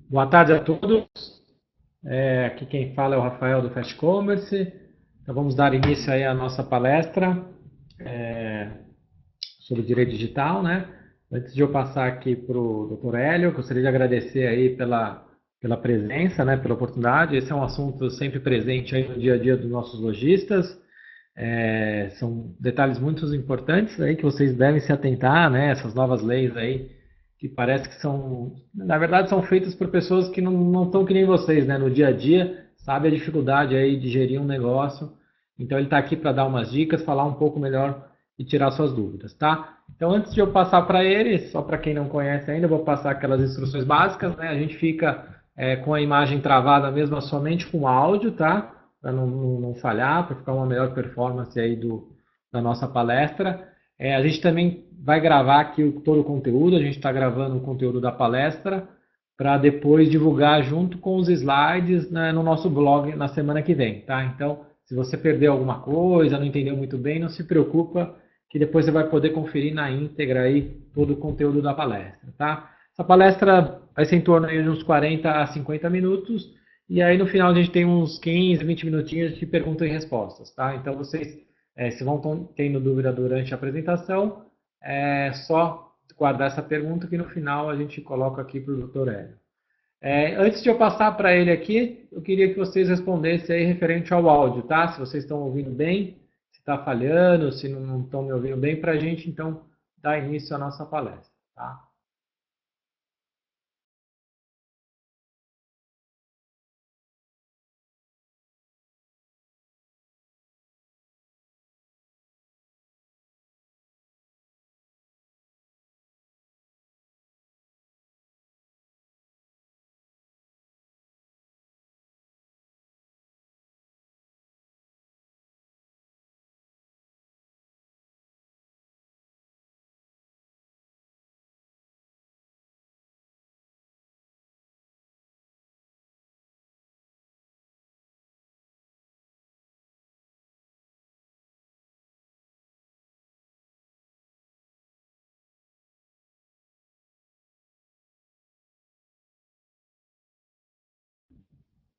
Boa tarde a todos. Aqui quem fala é o Rafael do Fast Commerce. Então vamos dar início aí à nossa palestra sobre direito digital, né? Antes de eu passar aqui para o Dr. Hélio, gostaria de agradecer aí pela presença, né? Pela oportunidade. Esse é um assunto sempre presente aí no dia a dia dos nossos lojistas. São detalhes muito importantes aí que vocês devem se atentar, né? Essas novas leis aí que parece que são, na verdade, são feitas por pessoas que não estão que nem vocês, né? No dia a dia, sabe a dificuldade aí de gerir um negócio. Então ele está aqui para dar umas dicas, falar um pouco melhor e tirar suas dúvidas, tá? Então antes de eu passar para ele, só para quem não conhece ainda, eu vou passar aquelas instruções básicas, né? A gente fica com a imagem travada mesmo, somente com áudio, tá? Para não falhar, para ficar uma melhor performance aí da nossa palestra. A gente também vai gravar aqui todo o conteúdo, a gente está gravando o conteúdo da palestra para depois divulgar junto com os slides, né, no nosso blog na semana que vem, tá? Então, se você perdeu alguma coisa, não entendeu muito bem, não se preocupa, que depois você vai poder conferir na íntegra aí todo o conteúdo da palestra, tá? Essa palestra vai ser em torno aí de uns 40 a 50 minutos, e aí no final a gente tem uns 15, 20 minutinhos de perguntas e respostas, tá? Então vocês, se vão tendo dúvida durante a apresentação, é só guardar essa pergunta que no final a gente coloca aqui para o Dr. Hélio. Antes de eu passar para ele aqui, eu queria que vocês respondessem aí referente ao áudio, tá? Se vocês estão ouvindo bem, se está falhando, se não estão me ouvindo bem, para a gente então dar início à nossa palestra, tá?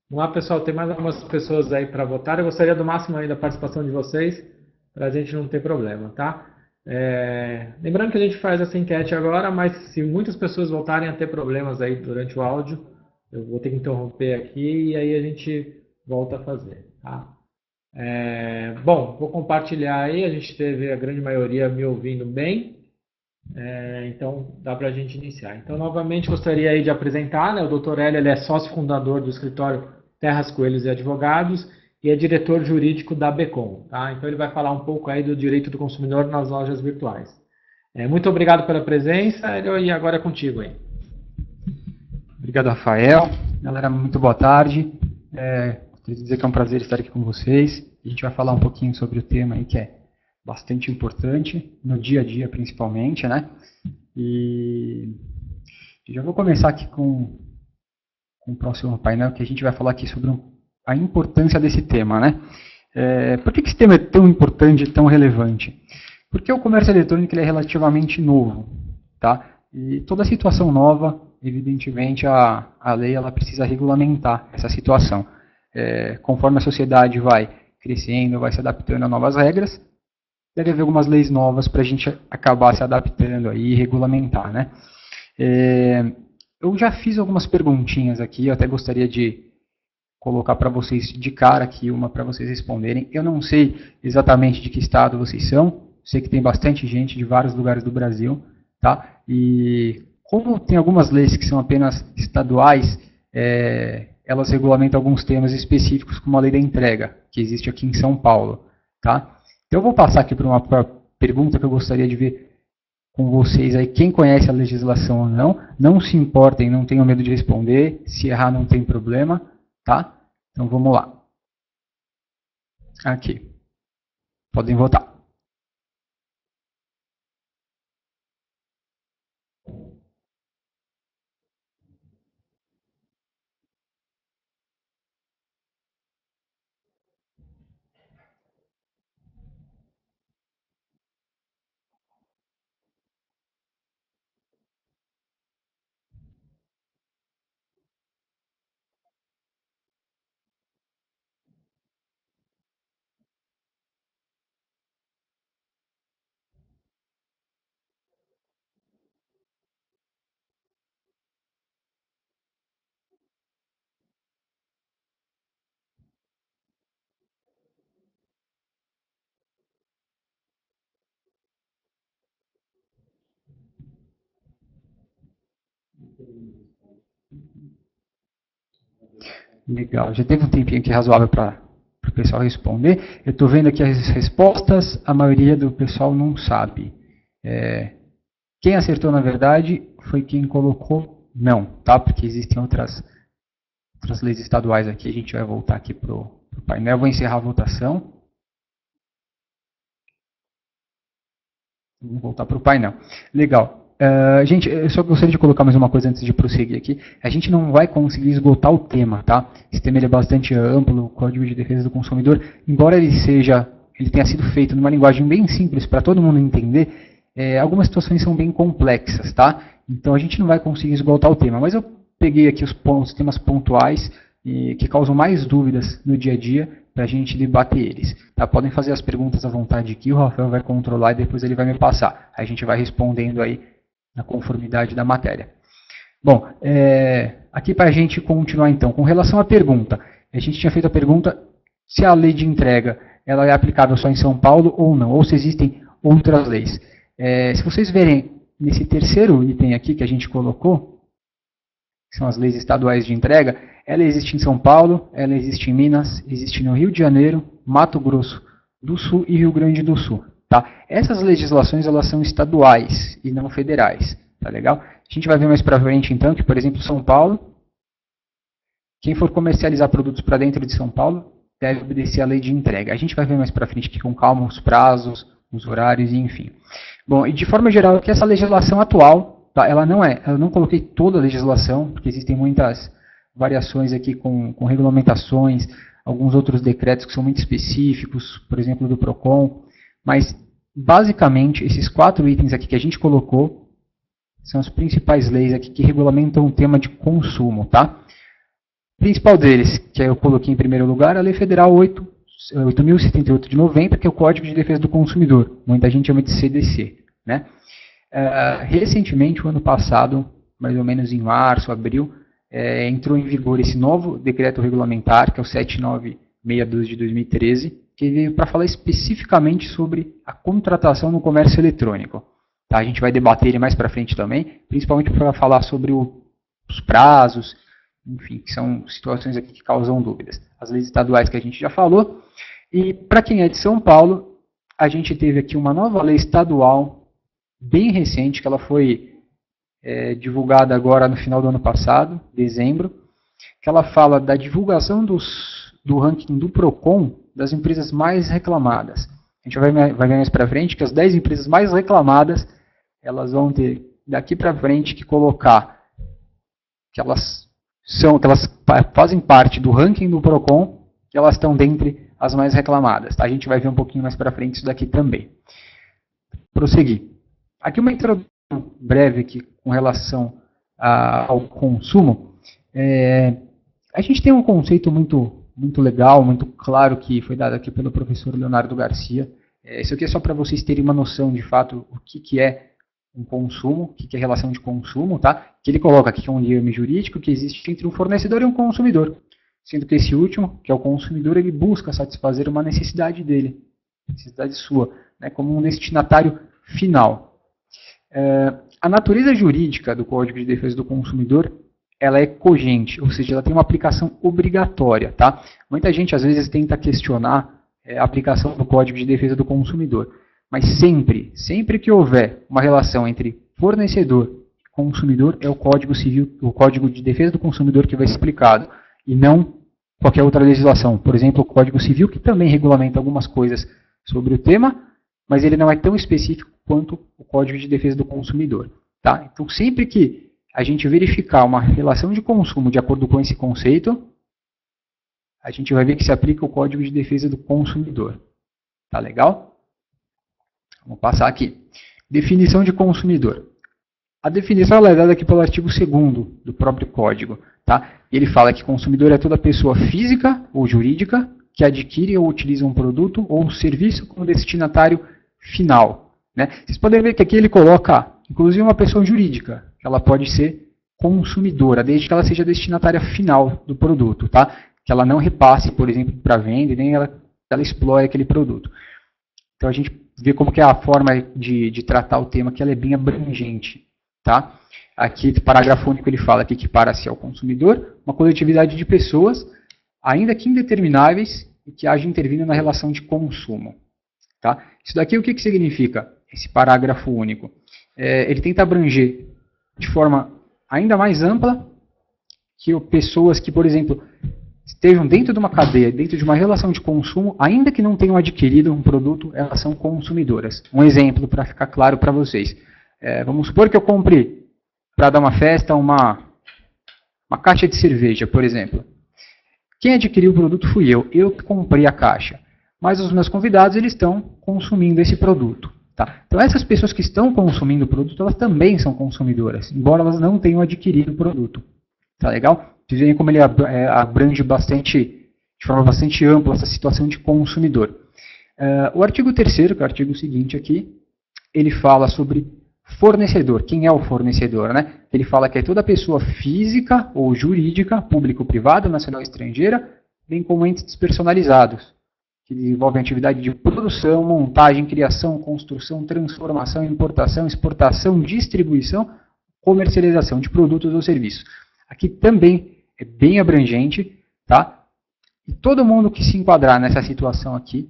Vamos lá, pessoal, tem mais algumas pessoas aí para votar. Eu gostaria do máximo aí da participação de vocês, para a gente não ter problema, tá? Lembrando que a gente faz essa enquete agora, mas se muitas pessoas voltarem a ter problemas aí durante o áudio, eu vou ter que interromper aqui e aí a gente volta a fazer, tá? Bom, vou compartilhar aí, a gente teve a grande maioria me ouvindo bem, então dá para a gente iniciar. Então, novamente, gostaria aí de apresentar, né, o Dr. Hélio, ele é sócio fundador do escritório Terras Coelhos e Advogados e é diretor jurídico da Becom, tá? Então ele vai falar um pouco aí do direito do consumidor nas lojas virtuais. Muito obrigado pela presença, Hélio, e agora é contigo aí. Obrigado, Rafael. Galera, muito boa tarde. Gostaria de dizer que é um prazer estar aqui com vocês. A gente vai falar um pouquinho sobre o tema aí que é bastante importante, no dia a dia principalmente, né? E já vou começar aqui com o próximo painel, que a gente vai falar aqui sobre a importância desse tema, né? Por que esse tema é tão importante e tão relevante? Porque o comércio eletrônico ele é relativamente novo, tá? E toda situação nova, evidentemente, a lei ela precisa regulamentar essa situação. Conforme a sociedade vai crescendo, vai se adaptando a novas regras, deve haver algumas leis novas para a gente acabar se adaptando aí e regulamentar, né? Eu já fiz algumas perguntinhas aqui, eu até gostaria de colocar para vocês de cara aqui uma para vocês responderem. Eu não sei exatamente de que estado vocês são, sei que tem bastante gente de vários lugares do Brasil, tá? E como tem algumas leis que são apenas estaduais, elas regulamentam alguns temas específicos, como a lei da entrega, que existe aqui em São Paulo, tá? Então eu vou passar aqui para uma pergunta que eu gostaria de ver com vocês aí, quem conhece a legislação ou não. Não se importem, não tenham medo de responder. Se errar, não tem problema, tá? Então vamos lá. Aqui. Podem votar. Legal, já teve um tempinho aqui razoável para o pessoal responder. Eu estou vendo aqui as respostas, a maioria do pessoal não sabe. Quem acertou, na verdade, foi quem colocou não, tá? Porque existem outras leis estaduais aqui. A gente vai voltar aqui para o painel. Vou encerrar a votação. Vamos voltar para o painel. Legal. Gente, eu só gostaria de colocar mais uma coisa antes de prosseguir aqui. A gente não vai conseguir esgotar o tema, tá? Esse tema ele é bastante amplo, o Código de Defesa do Consumidor. Embora ele tenha sido feito numa linguagem bem simples para todo mundo entender, algumas situações são bem complexas, tá? Então a gente não vai conseguir esgotar o tema. Mas eu peguei aqui os temas pontuais que causam mais dúvidas no dia a dia para a gente debater eles. Tá? Podem fazer as perguntas à vontade aqui, o Rafael vai controlar e depois ele vai me passar. A gente vai respondendo aí na conformidade da matéria. Bom, aqui para a gente continuar então, com relação à pergunta, a gente tinha feito a pergunta se a lei de entrega ela é aplicável só em São Paulo ou não, ou se existem outras leis. Se vocês verem nesse terceiro item aqui que a gente colocou, que são as leis estaduais de entrega, ela existe em São Paulo, ela existe em Minas, existe no Rio de Janeiro, Mato Grosso do Sul e Rio Grande do Sul. Tá? Essas legislações elas são estaduais e não federais. Tá legal? A gente vai ver mais para frente então que, por exemplo, São Paulo, quem for comercializar produtos para dentro de São Paulo deve obedecer à lei de entrega. A gente vai ver mais para frente aqui com calma os prazos, os horários e enfim. Bom, e de forma geral, aqui essa legislação atual, tá? Eu não coloquei toda a legislação, porque existem muitas variações aqui com regulamentações, alguns outros decretos que são muito específicos, por exemplo, do PROCON, mas basicamente esses 4 itens aqui que a gente colocou são as principais leis aqui que regulamentam o tema de consumo, tá? O principal deles, que eu coloquei em primeiro lugar, é a Lei Federal 8.078 de 90, que é o Código de Defesa do Consumidor. Muita gente chama de CDC, né? Recentemente, o ano passado, mais ou menos em março, abril, entrou em vigor esse novo decreto regulamentar, que é o 7962 de 2013, que veio para falar especificamente sobre a contratação no comércio eletrônico. Tá? A gente vai debater ele mais para frente também, principalmente para falar sobre os prazos, enfim, que são situações aqui que causam dúvidas. As leis estaduais que a gente já falou. E para quem é de São Paulo, a gente teve aqui uma nova lei estadual, bem recente, que ela foi divulgada agora no final do ano passado, dezembro, que ela fala da divulgação do ranking do PROCON das empresas mais reclamadas. A gente vai ver mais para frente que as 10 empresas mais reclamadas, elas vão ter daqui para frente que colocar que elas fazem parte do ranking do PROCON, que elas estão dentre as mais reclamadas. Tá? A gente vai ver um pouquinho mais para frente isso daqui também. Prosseguir. Aqui uma introdução breve aqui com relação ao consumo. A gente tem um conceito muito legal, muito claro, que foi dado aqui pelo professor Leonardo Garcia. Isso aqui é só para vocês terem uma noção, de fato, o que é um consumo, o que é relação de consumo, tá? Que ele coloca aqui que é um termo jurídico que existe entre um fornecedor e um consumidor. Sendo que esse último, que é o consumidor, ele busca satisfazer uma necessidade dele, necessidade sua, né, como um destinatário final. A natureza jurídica do Código de Defesa do Consumidor, ela é cogente, ou seja, ela tem uma aplicação obrigatória, tá? Muita gente às vezes tenta questionar a aplicação do Código de Defesa do Consumidor, mas sempre que houver uma relação entre fornecedor e consumidor, é o Código Civil, o Código de Defesa do Consumidor que vai ser aplicado, e não qualquer outra legislação. Por exemplo, o Código Civil, que também regulamenta algumas coisas sobre o tema, mas ele não é tão específico quanto o Código de Defesa do Consumidor. Tá? Então, sempre que a gente verificar uma relação de consumo de acordo com esse conceito, a gente vai ver que se aplica o Código de Defesa do Consumidor. Tá legal? Vamos passar aqui. Definição de consumidor. A definição ela é dada aqui pelo artigo 2º do próprio Código. Tá? Ele fala que consumidor é toda pessoa física ou jurídica que adquire ou utiliza um produto ou um serviço como destinatário final. Né? Vocês podem ver que aqui ele coloca, inclusive, uma pessoa jurídica. Ela pode ser consumidora, desde que ela seja destinatária final do produto. Tá? Que ela não repasse, por exemplo, para venda, nem ela explore aquele produto. Então a gente vê como que é a forma de tratar o tema, que ela é bem abrangente. tá? Aqui, o parágrafo único, ele fala que equipara-se ao consumidor uma coletividade de pessoas, ainda que indetermináveis, e que haja intervindo na relação de consumo. Tá? Isso daqui, o que significa? Esse parágrafo único. Ele tenta abranger de forma ainda mais ampla que pessoas que, por exemplo, estejam dentro de uma cadeia, dentro de uma relação de consumo, ainda que não tenham adquirido um produto, elas são consumidoras. Um exemplo para ficar claro para vocês. Vamos supor que eu compre, para dar uma festa, uma caixa de cerveja, por exemplo. Quem adquiriu o produto fui eu que comprei a caixa. Mas os meus convidados, eles estão consumindo esse produto. Tá? Então essas pessoas que estão consumindo o produto, elas também são consumidoras, embora elas não tenham adquirido o produto. Tá legal? Vocês veem como ele abrange de forma bastante ampla essa situação de consumidor. O artigo 3º, que é o artigo seguinte aqui, ele fala sobre fornecedor. Quem é o fornecedor? Né? Ele fala que é toda pessoa física ou jurídica, público ou privada, nacional ou estrangeira, bem como entes despersonalizados, que desenvolvem atividade de produção, montagem, criação, construção, transformação, importação, exportação, distribuição, comercialização de produtos ou serviços. Aqui também é bem abrangente, tá? E todo mundo que se enquadrar nessa situação aqui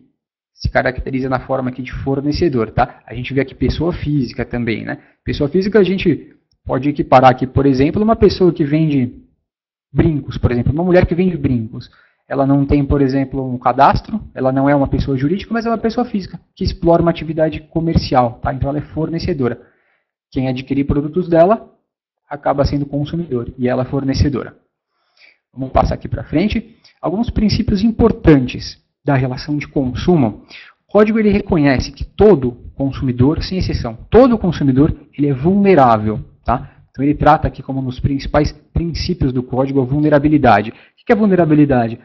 se caracteriza na forma aqui de fornecedor, tá? A gente vê aqui pessoa física também, né? Pessoa física a gente pode equiparar aqui, por exemplo, uma pessoa que vende brincos, por exemplo, uma mulher que vende brincos. Ela não tem, por exemplo, um cadastro, ela não é uma pessoa jurídica, mas é uma pessoa física, que explora uma atividade comercial, tá? Então ela é fornecedora. Quem adquirir produtos dela acaba sendo consumidor, e ela é fornecedora. Vamos passar aqui para frente. Alguns princípios importantes da relação de consumo. O código ele reconhece que todo consumidor, sem exceção, todo consumidor ele é vulnerável. Tá? Então ele trata aqui como um dos principais princípios do código a vulnerabilidade. O que é vulnerabilidade?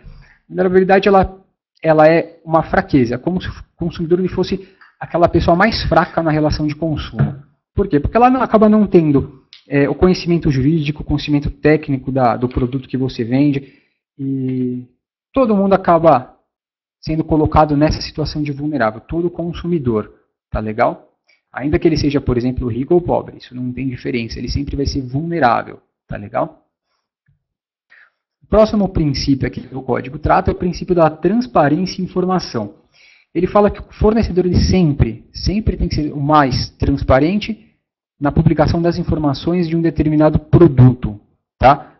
Vulnerabilidade ela é uma fraqueza, como se o consumidor ele fosse aquela pessoa mais fraca na relação de consumo. Por quê? Porque ela acaba não tendo o conhecimento jurídico, o conhecimento técnico do produto que você vende, e todo mundo acaba sendo colocado nessa situação de vulnerável, todo consumidor, tá legal? Ainda que ele seja, por exemplo, rico ou pobre, isso não tem diferença, ele sempre vai ser vulnerável, tá legal? O próximo princípio aqui que o código trata é o princípio da transparência e informação. Ele fala que o fornecedor ele sempre tem que ser o mais transparente na publicação das informações de um determinado produto, tá?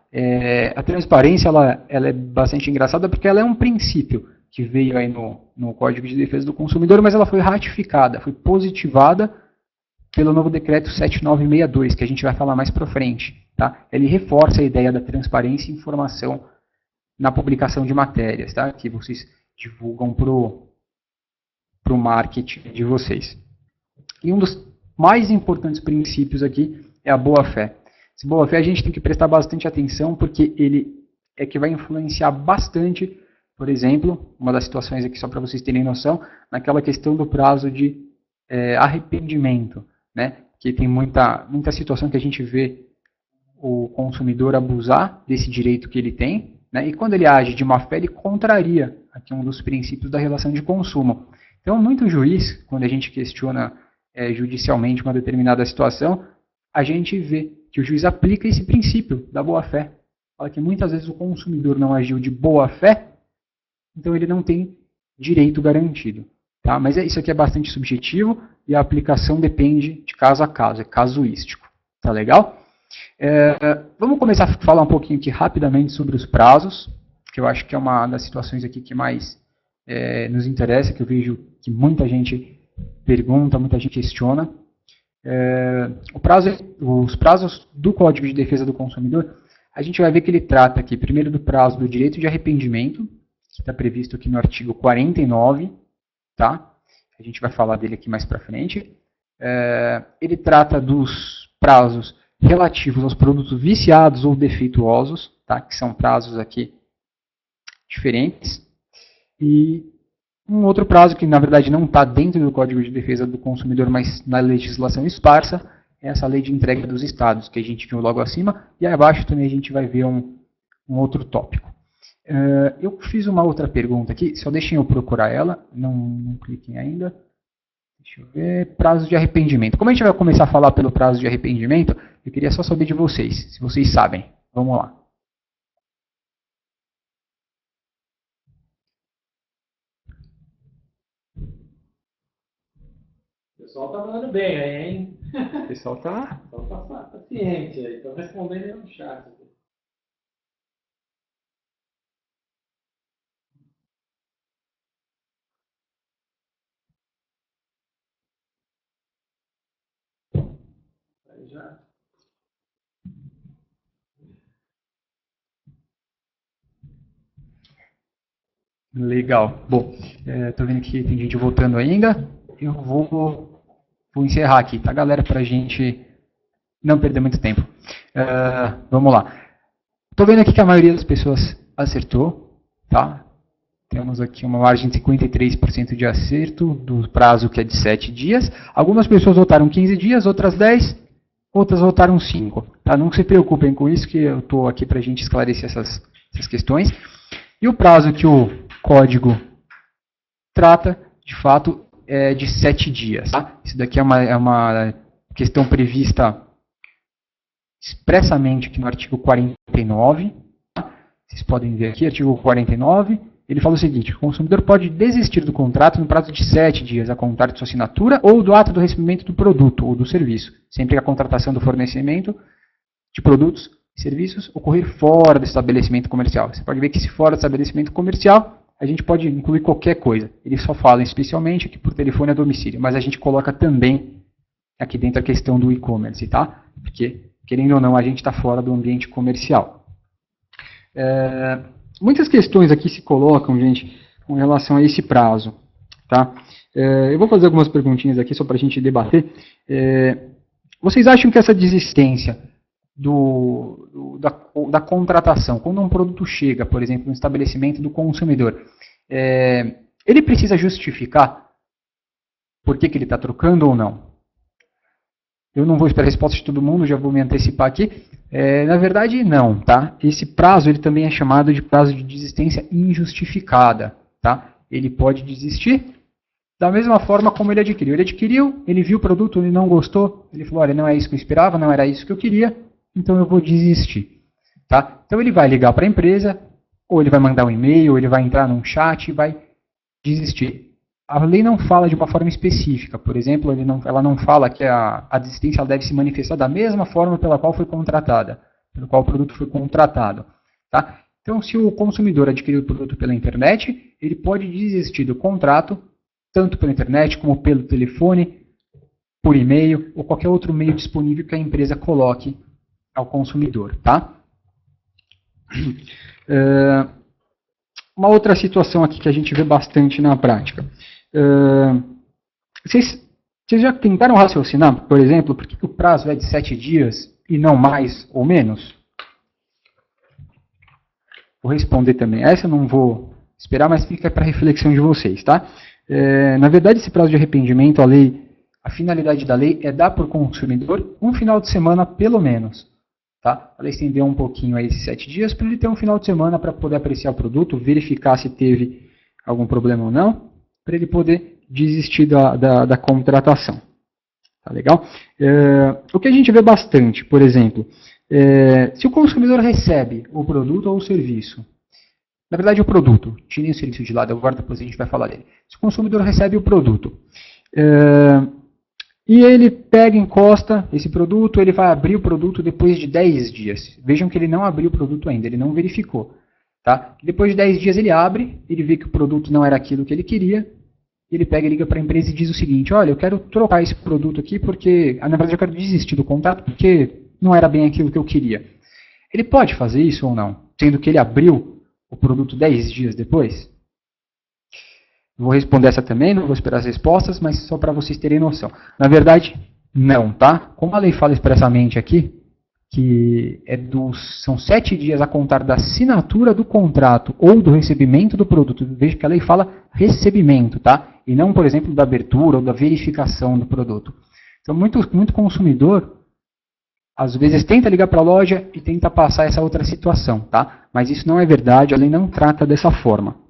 A transparência ela é bastante engraçada porque ela é um princípio que veio aí no Código de Defesa do Consumidor, mas ela foi ratificada, foi positivada pelo novo decreto 7962, que a gente vai falar mais para frente. Tá? Ele reforça a ideia da transparência e informação na publicação de matérias, tá? Que vocês divulgam para o marketing de vocês. E um dos mais importantes princípios aqui é a boa-fé. Esse boa-fé a gente tem que prestar bastante atenção, porque ele é que vai influenciar bastante. Por exemplo, uma das situações aqui, só para vocês terem noção, naquela questão do prazo de arrependimento, né? Que tem muita situação que a gente vê o consumidor abusar desse direito que ele tem, né? E quando ele age de má fé, ele contraria aqui um dos princípios da relação de consumo. Então, muito juiz, quando a gente questiona judicialmente uma determinada situação, a gente vê que o juiz aplica esse princípio da boa fé. Fala que muitas vezes o consumidor não agiu de boa fé, então ele não tem direito garantido. Tá? Mas isso aqui é bastante subjetivo e a aplicação depende de caso a caso, é casuístico. Tá legal? Vamos começar a falar um pouquinho aqui rapidamente sobre os prazos, que eu acho que é uma das situações aqui que mais nos interessa, que eu vejo que muita gente pergunta, muita gente questiona. Os prazos do Código de Defesa do Consumidor, a gente vai ver que ele trata aqui primeiro do prazo do direito de arrependimento, que está previsto aqui no artigo 49, tá? A gente vai falar dele aqui mais para frente. Ele trata dos prazos relativos aos produtos viciados ou defeituosos, tá? Que são prazos aqui diferentes. E um outro prazo que, na verdade, não está dentro do Código de Defesa do Consumidor, mas na legislação esparsa, é essa lei de entrega dos estados, que a gente viu logo acima, e aí abaixo também a gente vai ver um outro tópico. Eu fiz uma outra pergunta aqui, só deixem eu procurar ela, não cliquem ainda. Deixa eu ver, prazo de arrependimento. Como a gente vai começar a falar pelo prazo de arrependimento, Eu queria só saber de vocês, se vocês sabem. Vamos lá. O pessoal tá mandando bem aí, hein? O pessoal tá... O pessoal tá paciente aí, estão respondendo aí no chat. Aí já. Legal. Bom, tô vendo que tem gente votando ainda. Eu vou encerrar aqui, tá, galera? Pra gente não perder muito tempo. Vamos lá. Tô vendo aqui que a maioria das pessoas acertou, tá? Temos aqui uma margem de 53% de acerto, do prazo que é de 7 dias. Algumas pessoas votaram 15 dias, outras 10, outras votaram 5. Tá? Não se preocupem com isso, que eu estou aqui para a gente esclarecer essas questões. E o prazo que o código trata, de fato, é de 7 dias. Tá? Isso daqui é uma questão prevista expressamente aqui no artigo 49. Tá? Vocês podem ver aqui, artigo 49. Ele fala o seguinte: o consumidor pode desistir do contrato no prazo de 7 dias a contar de sua assinatura ou do ato do recebimento do produto ou do serviço, sempre que a contratação do fornecimento de produtos e serviços ocorrer fora do estabelecimento comercial. Você pode ver que se fora do estabelecimento comercial, a gente pode incluir qualquer coisa. Ele só fala especialmente aqui por telefone a domicílio, mas a gente coloca também aqui dentro a questão do e-commerce, tá? Porque, querendo ou não, a gente está fora do ambiente comercial. Muitas questões aqui se colocam, gente, com relação a esse prazo. Tá? Eu vou fazer algumas perguntinhas aqui só para a gente debater. Vocês acham que essa desistência da contratação, quando um produto chega, por exemplo, no estabelecimento do consumidor, ele precisa justificar por que ele está trocando ou não? Eu não vou esperar a resposta de todo mundo, já vou me antecipar aqui. Na verdade, não. Tá? Esse prazo ele também é chamado de prazo de desistência injustificada. Tá? Ele pode desistir da mesma forma como ele adquiriu. Ele adquiriu, ele viu o produto, ele não gostou, ele falou, olha, não é isso que eu esperava, não era isso que eu queria, então eu vou desistir. Tá? Então ele vai ligar para a empresa, ou ele vai mandar um e-mail, ou ele vai entrar num chat e vai desistir. A lei não fala de uma forma específica. Por exemplo, ela não fala que a desistência ela deve se manifestar da mesma forma pela qual foi contratada, pelo qual o produto foi contratado. Tá? Então, se o consumidor adquiriu o produto pela internet, ele pode desistir do contrato, tanto pela internet como pelo telefone, por e-mail ou qualquer outro meio disponível que a empresa coloque ao consumidor. Tá? Uma outra situação aqui que a gente vê bastante na prática. Vocês já tentaram raciocinar, por exemplo, por que o prazo é de 7 dias e não mais ou menos? Vou responder também. Essa eu não vou esperar, mas fica para reflexão de vocês. Tá? Na verdade, esse prazo de arrependimento, a finalidade da lei é dar para o consumidor um final de semana pelo menos. Tá? Ela estendeu um pouquinho aí esses 7 dias para ele ter um final de semana para poder apreciar o produto, verificar se teve algum problema ou não, para ele poder desistir da contratação. Tá legal? O que a gente vê bastante, por exemplo, se o consumidor recebe o produto ou o serviço, na verdade o produto, tirem o serviço de lado, agora depois a gente vai falar dele. Se o consumidor recebe o produto, e ele pega, encosta esse produto, ele vai abrir o produto depois de 10 dias. Vejam que ele não abriu o produto ainda, ele não verificou. Tá? Depois de 10 dias ele abre, ele vê que o produto não era aquilo que ele queria, ele pega e liga para a empresa e diz o seguinte, olha, eu quero trocar esse produto aqui porque, na verdade eu quero desistir do contrato porque não era bem aquilo que eu queria. Ele pode fazer isso ou não? Sendo que ele abriu o produto 10 dias depois? Vou responder essa também, não vou esperar as respostas, mas só para vocês terem noção. Na verdade, não, tá? Como a lei fala expressamente aqui, que são 7 dias a contar da assinatura do contrato ou do recebimento do produto. Veja que a lei fala recebimento, tá? E não, por exemplo, da abertura ou da verificação do produto. Então, muito consumidor, às vezes, tenta ligar para a loja e tenta passar essa outra situação, tá? Mas isso não é verdade, a lei não trata dessa forma.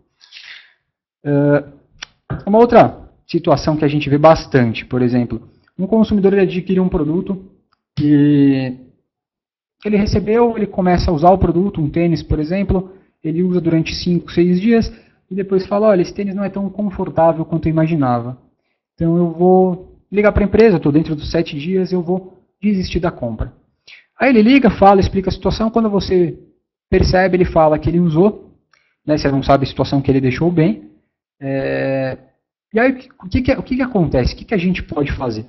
Uma outra situação que a gente vê bastante, por exemplo, um consumidor adquire um produto e Ele recebeu, ele começa a usar o produto, um tênis, por exemplo, ele usa durante 5, 6 dias, e depois fala, olha, esse tênis não é tão confortável quanto eu imaginava. Então eu vou ligar para a empresa, estou dentro dos 7 dias, eu vou desistir da compra. Aí ele liga, fala, explica a situação, quando você percebe, ele fala que ele usou, né, você não sabe a situação que ele deixou bem. E aí o que acontece? O que a gente pode fazer?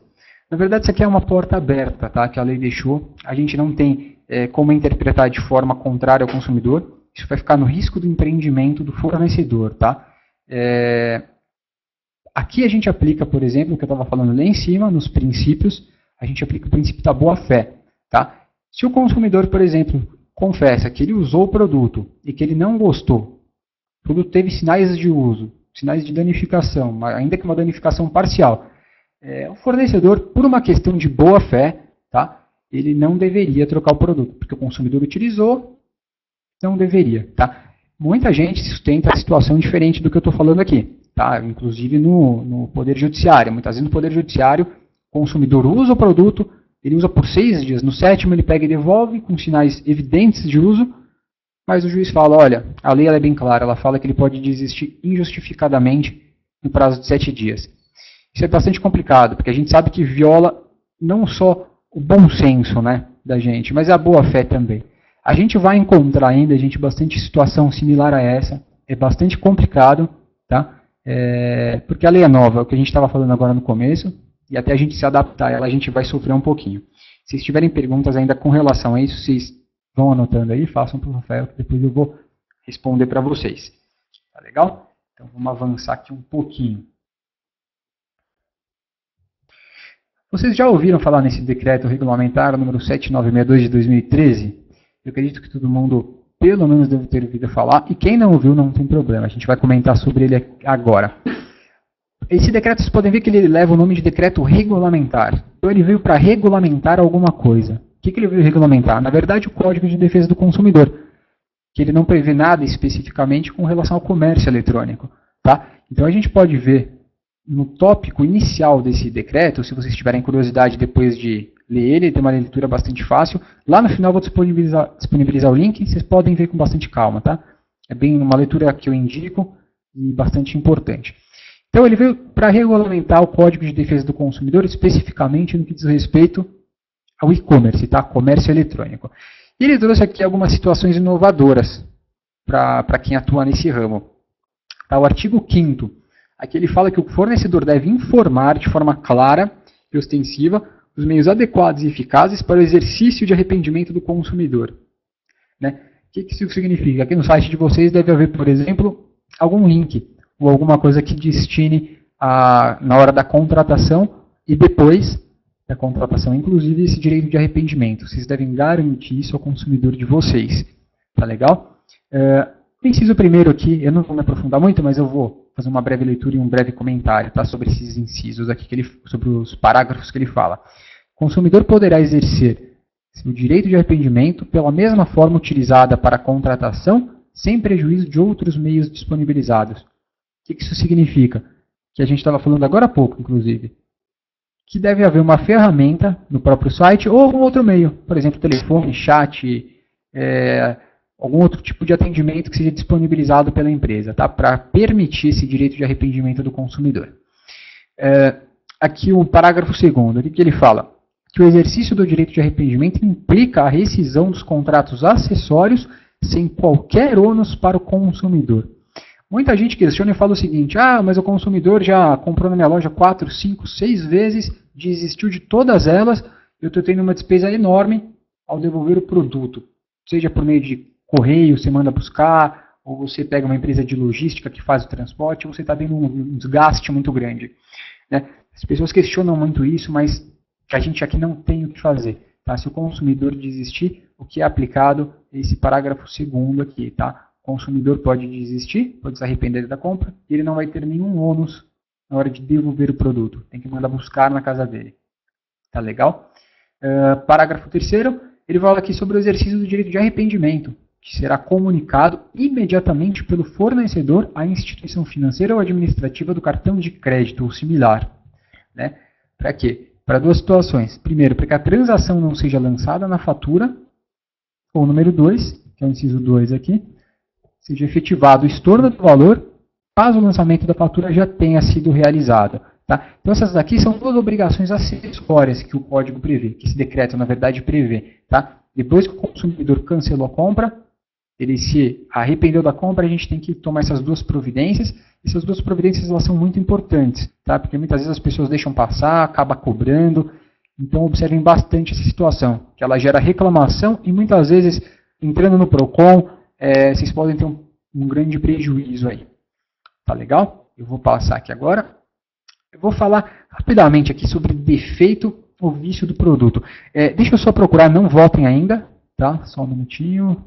Na verdade, isso aqui é uma porta aberta, tá, que a lei deixou. A gente não tem como interpretar de forma contrária ao consumidor. Isso vai ficar no risco do empreendimento do fornecedor. Tá? Aqui a gente aplica, por exemplo, o que eu estava falando lá em cima, nos princípios, a gente aplica o princípio da boa-fé. Tá? Se o consumidor, por exemplo, confessa que ele usou o produto e que ele não gostou, o produto teve sinais de uso, sinais de danificação, ainda que uma danificação parcial, o fornecedor, por uma questão de boa-fé, tá, ele não deveria trocar o produto, porque o consumidor utilizou, não deveria. Tá? Muita gente sustenta a situação diferente do que eu estou falando aqui, tá? Inclusive no Poder Judiciário. Muitas vezes no Poder Judiciário, o consumidor usa o produto, ele usa por 6 dias, no 7º ele pega e devolve, com sinais evidentes de uso, mas o juiz fala, olha, a lei ela é bem clara, ela fala que ele pode desistir injustificadamente no prazo de 7 dias. Isso é bastante complicado, porque a gente sabe que viola não só o bom senso, né, da gente, mas a boa-fé também. A gente vai encontrar ainda, gente, bastante situação similar a essa, é bastante complicado, tá? Porque a lei é nova, é o que a gente estava falando agora no começo, e até a gente se adaptar a ela, a gente vai sofrer um pouquinho. Se tiverem perguntas ainda com relação a isso, vocês vão anotando aí, façam para o Rafael, que depois eu vou responder para vocês. Tá legal? Então vamos avançar aqui um pouquinho. Vocês já ouviram falar nesse decreto regulamentar número 7962 de 2013? Eu acredito que todo mundo, pelo menos, deve ter ouvido falar, e quem não ouviu não tem problema, a gente vai comentar sobre ele agora. Esse decreto, vocês podem ver que ele leva o nome de decreto regulamentar. Então ele veio para regulamentar alguma coisa. O que ele veio regulamentar? Na verdade, o Código de Defesa do Consumidor, que ele não prevê nada especificamente com relação ao comércio eletrônico. Tá? Então a gente pode ver no tópico inicial desse decreto, se vocês tiverem curiosidade depois de ler ele, tem uma leitura bastante fácil. Lá no final eu vou disponibilizar o link, vocês podem ver com bastante calma. Tá? É bem uma leitura que eu indico e bastante importante. Então ele veio para regulamentar o Código de Defesa do Consumidor, especificamente no que diz respeito ao e-commerce, tá? Comércio eletrônico. E ele trouxe aqui algumas situações inovadoras para quem atua nesse ramo. Tá? O artigo 5º, aqui ele fala que o fornecedor deve informar de forma clara e ostensiva os meios adequados e eficazes para o exercício de arrependimento do consumidor. Né? O que isso significa? Aqui no site de vocês deve haver, por exemplo, algum link ou alguma coisa que destine na hora da contratação e depois da contratação, inclusive, esse direito de arrependimento. Vocês devem garantir isso ao consumidor de vocês. Tá legal? O inciso primeiro aqui, eu não vou me aprofundar muito, mas eu vou fazer uma breve leitura e um breve comentário, tá, sobre esses incisos aqui, sobre os parágrafos que ele fala. O consumidor poderá exercer seu direito de arrependimento pela mesma forma utilizada para a contratação, sem prejuízo de outros meios disponibilizados. O que isso significa? Que a gente estava falando agora há pouco, inclusive. Que deve haver uma ferramenta no próprio site ou algum outro meio. Por exemplo, telefone, chat, algum outro tipo de atendimento que seja disponibilizado pela empresa, tá? Para permitir esse direito de arrependimento do consumidor. Aqui o parágrafo 2º, o que ele fala? Que o exercício do direito de arrependimento implica a rescisão dos contratos acessórios sem qualquer ônus para o consumidor. Muita gente questiona e fala o seguinte, mas o consumidor já comprou na minha loja 4, 5, 6 vezes, desistiu de todas elas, eu estou tendo uma despesa enorme ao devolver o produto. Seja por meio de correio, você manda buscar, ou você pega uma empresa de logística que faz o transporte, você está tendo um desgaste muito grande. Né? As pessoas questionam muito isso, mas a gente aqui não tem o que fazer. Tá? Se o consumidor desistir, o que é aplicado é esse parágrafo 2º aqui, tá? O consumidor pode desistir, pode se arrepender da compra, e ele não vai ter nenhum ônus na hora de devolver o produto. Tem que mandar buscar na casa dele. Tá legal? Parágrafo 3º, ele fala aqui sobre o exercício do direito de arrependimento, que será comunicado imediatamente pelo fornecedor à instituição financeira ou administrativa do cartão de crédito ou similar. Né? Para quê? Para duas situações. Primeiro, para que a transação não seja lançada na fatura, ou número 2, que é o inciso 2 aqui, seja efetivado o estorno do valor, caso o lançamento da fatura já tenha sido realizado. Tá? Então, essas aqui são duas obrigações acessórias que o código prevê, que esse decreto, na verdade, prevê. Tá? Depois que o consumidor cancelou a compra, ele se arrependeu da compra, a gente tem que tomar essas duas providências. Essas duas providências elas são muito importantes, tá? Porque muitas vezes as pessoas deixam passar, acaba cobrando. Então, observem bastante essa situação, que ela gera reclamação e muitas vezes, entrando no PROCON, vocês podem ter um grande prejuízo aí. Tá legal? Eu vou passar aqui agora. Eu vou falar rapidamente aqui sobre defeito ou vício do produto. Deixa eu só procurar, não votem ainda, tá? Só um minutinho.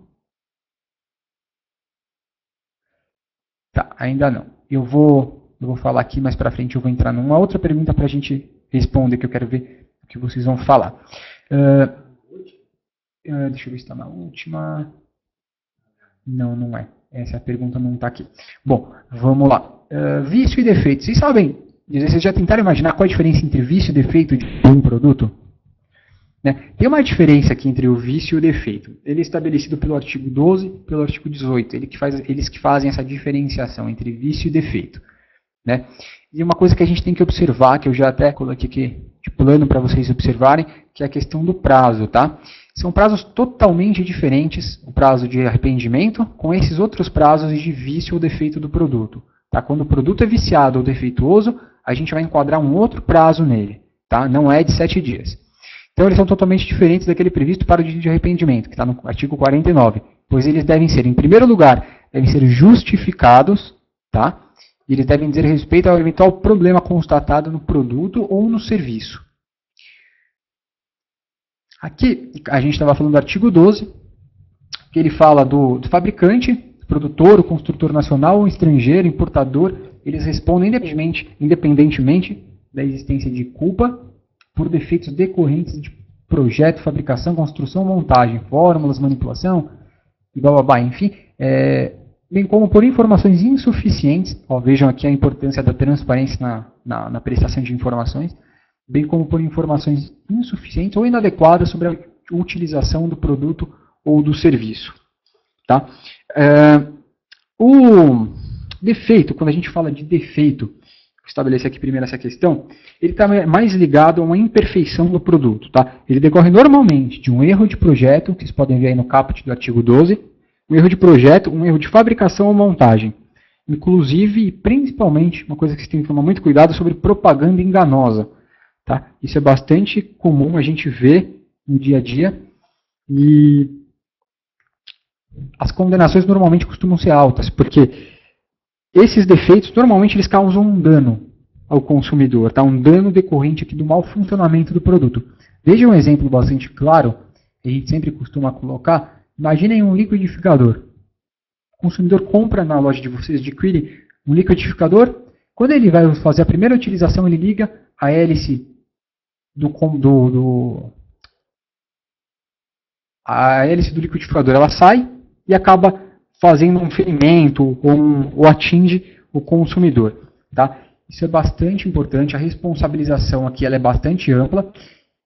Tá, ainda não. Eu vou falar aqui mais para frente, eu vou entrar numa outra pergunta para a gente responder, que eu quero ver o que vocês vão falar. Deixa eu ver se está na última. Não, não é. Essa pergunta não está aqui. Bom, vamos lá. Vício e defeito. Vocês sabem, vocês já tentaram imaginar qual a diferença entre vício e defeito de um produto? Tem uma diferença aqui entre o vício e o defeito. Ele é estabelecido pelo artigo 12 e pelo artigo 18. Eles que fazem essa diferenciação entre vício e defeito. E uma coisa que a gente tem que observar, que eu já até coloquei aqui de plano para vocês observarem, que é a questão do prazo. Tá? São prazos totalmente diferentes, o prazo de arrependimento, com esses outros prazos de vício ou defeito do produto. Tá? Quando o produto é viciado ou defeituoso, a gente vai enquadrar um outro prazo nele. Tá? Não é de 7 dias. Então, eles são totalmente diferentes daquele previsto para o dia de arrependimento, que está no artigo 49. Pois eles devem ser, em primeiro lugar, devem ser justificados, tá? E eles devem dizer respeito ao eventual problema constatado no produto ou no serviço. Aqui, a gente estava falando do artigo 12, que ele fala do fabricante, produtor, o construtor nacional, o estrangeiro, importador, eles respondem independentemente da existência de culpa, por defeitos decorrentes de projeto, fabricação, construção, montagem, fórmulas, manipulação, e blá blá blá, enfim, bem como por informações insuficientes, vejam aqui a importância da transparência na prestação de informações, bem como por informações insuficientes ou inadequadas sobre a utilização do produto ou do serviço. Tá? O defeito, quando a gente fala de defeito, estabelecer aqui primeiro essa questão, ele está mais ligado a uma imperfeição do produto. Tá? Ele decorre normalmente de um erro de projeto, que vocês podem ver aí no caput do artigo 12, um erro de projeto, um erro de fabricação ou montagem. Inclusive, e principalmente, uma coisa que vocês têm que tomar muito cuidado sobre propaganda enganosa. Tá? Isso é bastante comum a gente ver no dia a dia, e as condenações normalmente costumam ser altas, porque esses defeitos, normalmente, eles causam um dano ao consumidor, tá? Um dano decorrente aqui do mau funcionamento do produto. Veja um exemplo bastante claro, que a gente sempre costuma colocar. Imaginem um liquidificador. O consumidor compra na loja de vocês, adquire um liquidificador. Quando ele vai fazer a primeira utilização, ele liga a hélice a hélice do liquidificador, ela sai e acaba fazendo um ferimento ou atinge o consumidor. Tá? Isso é bastante importante, a responsabilização aqui ela é bastante ampla,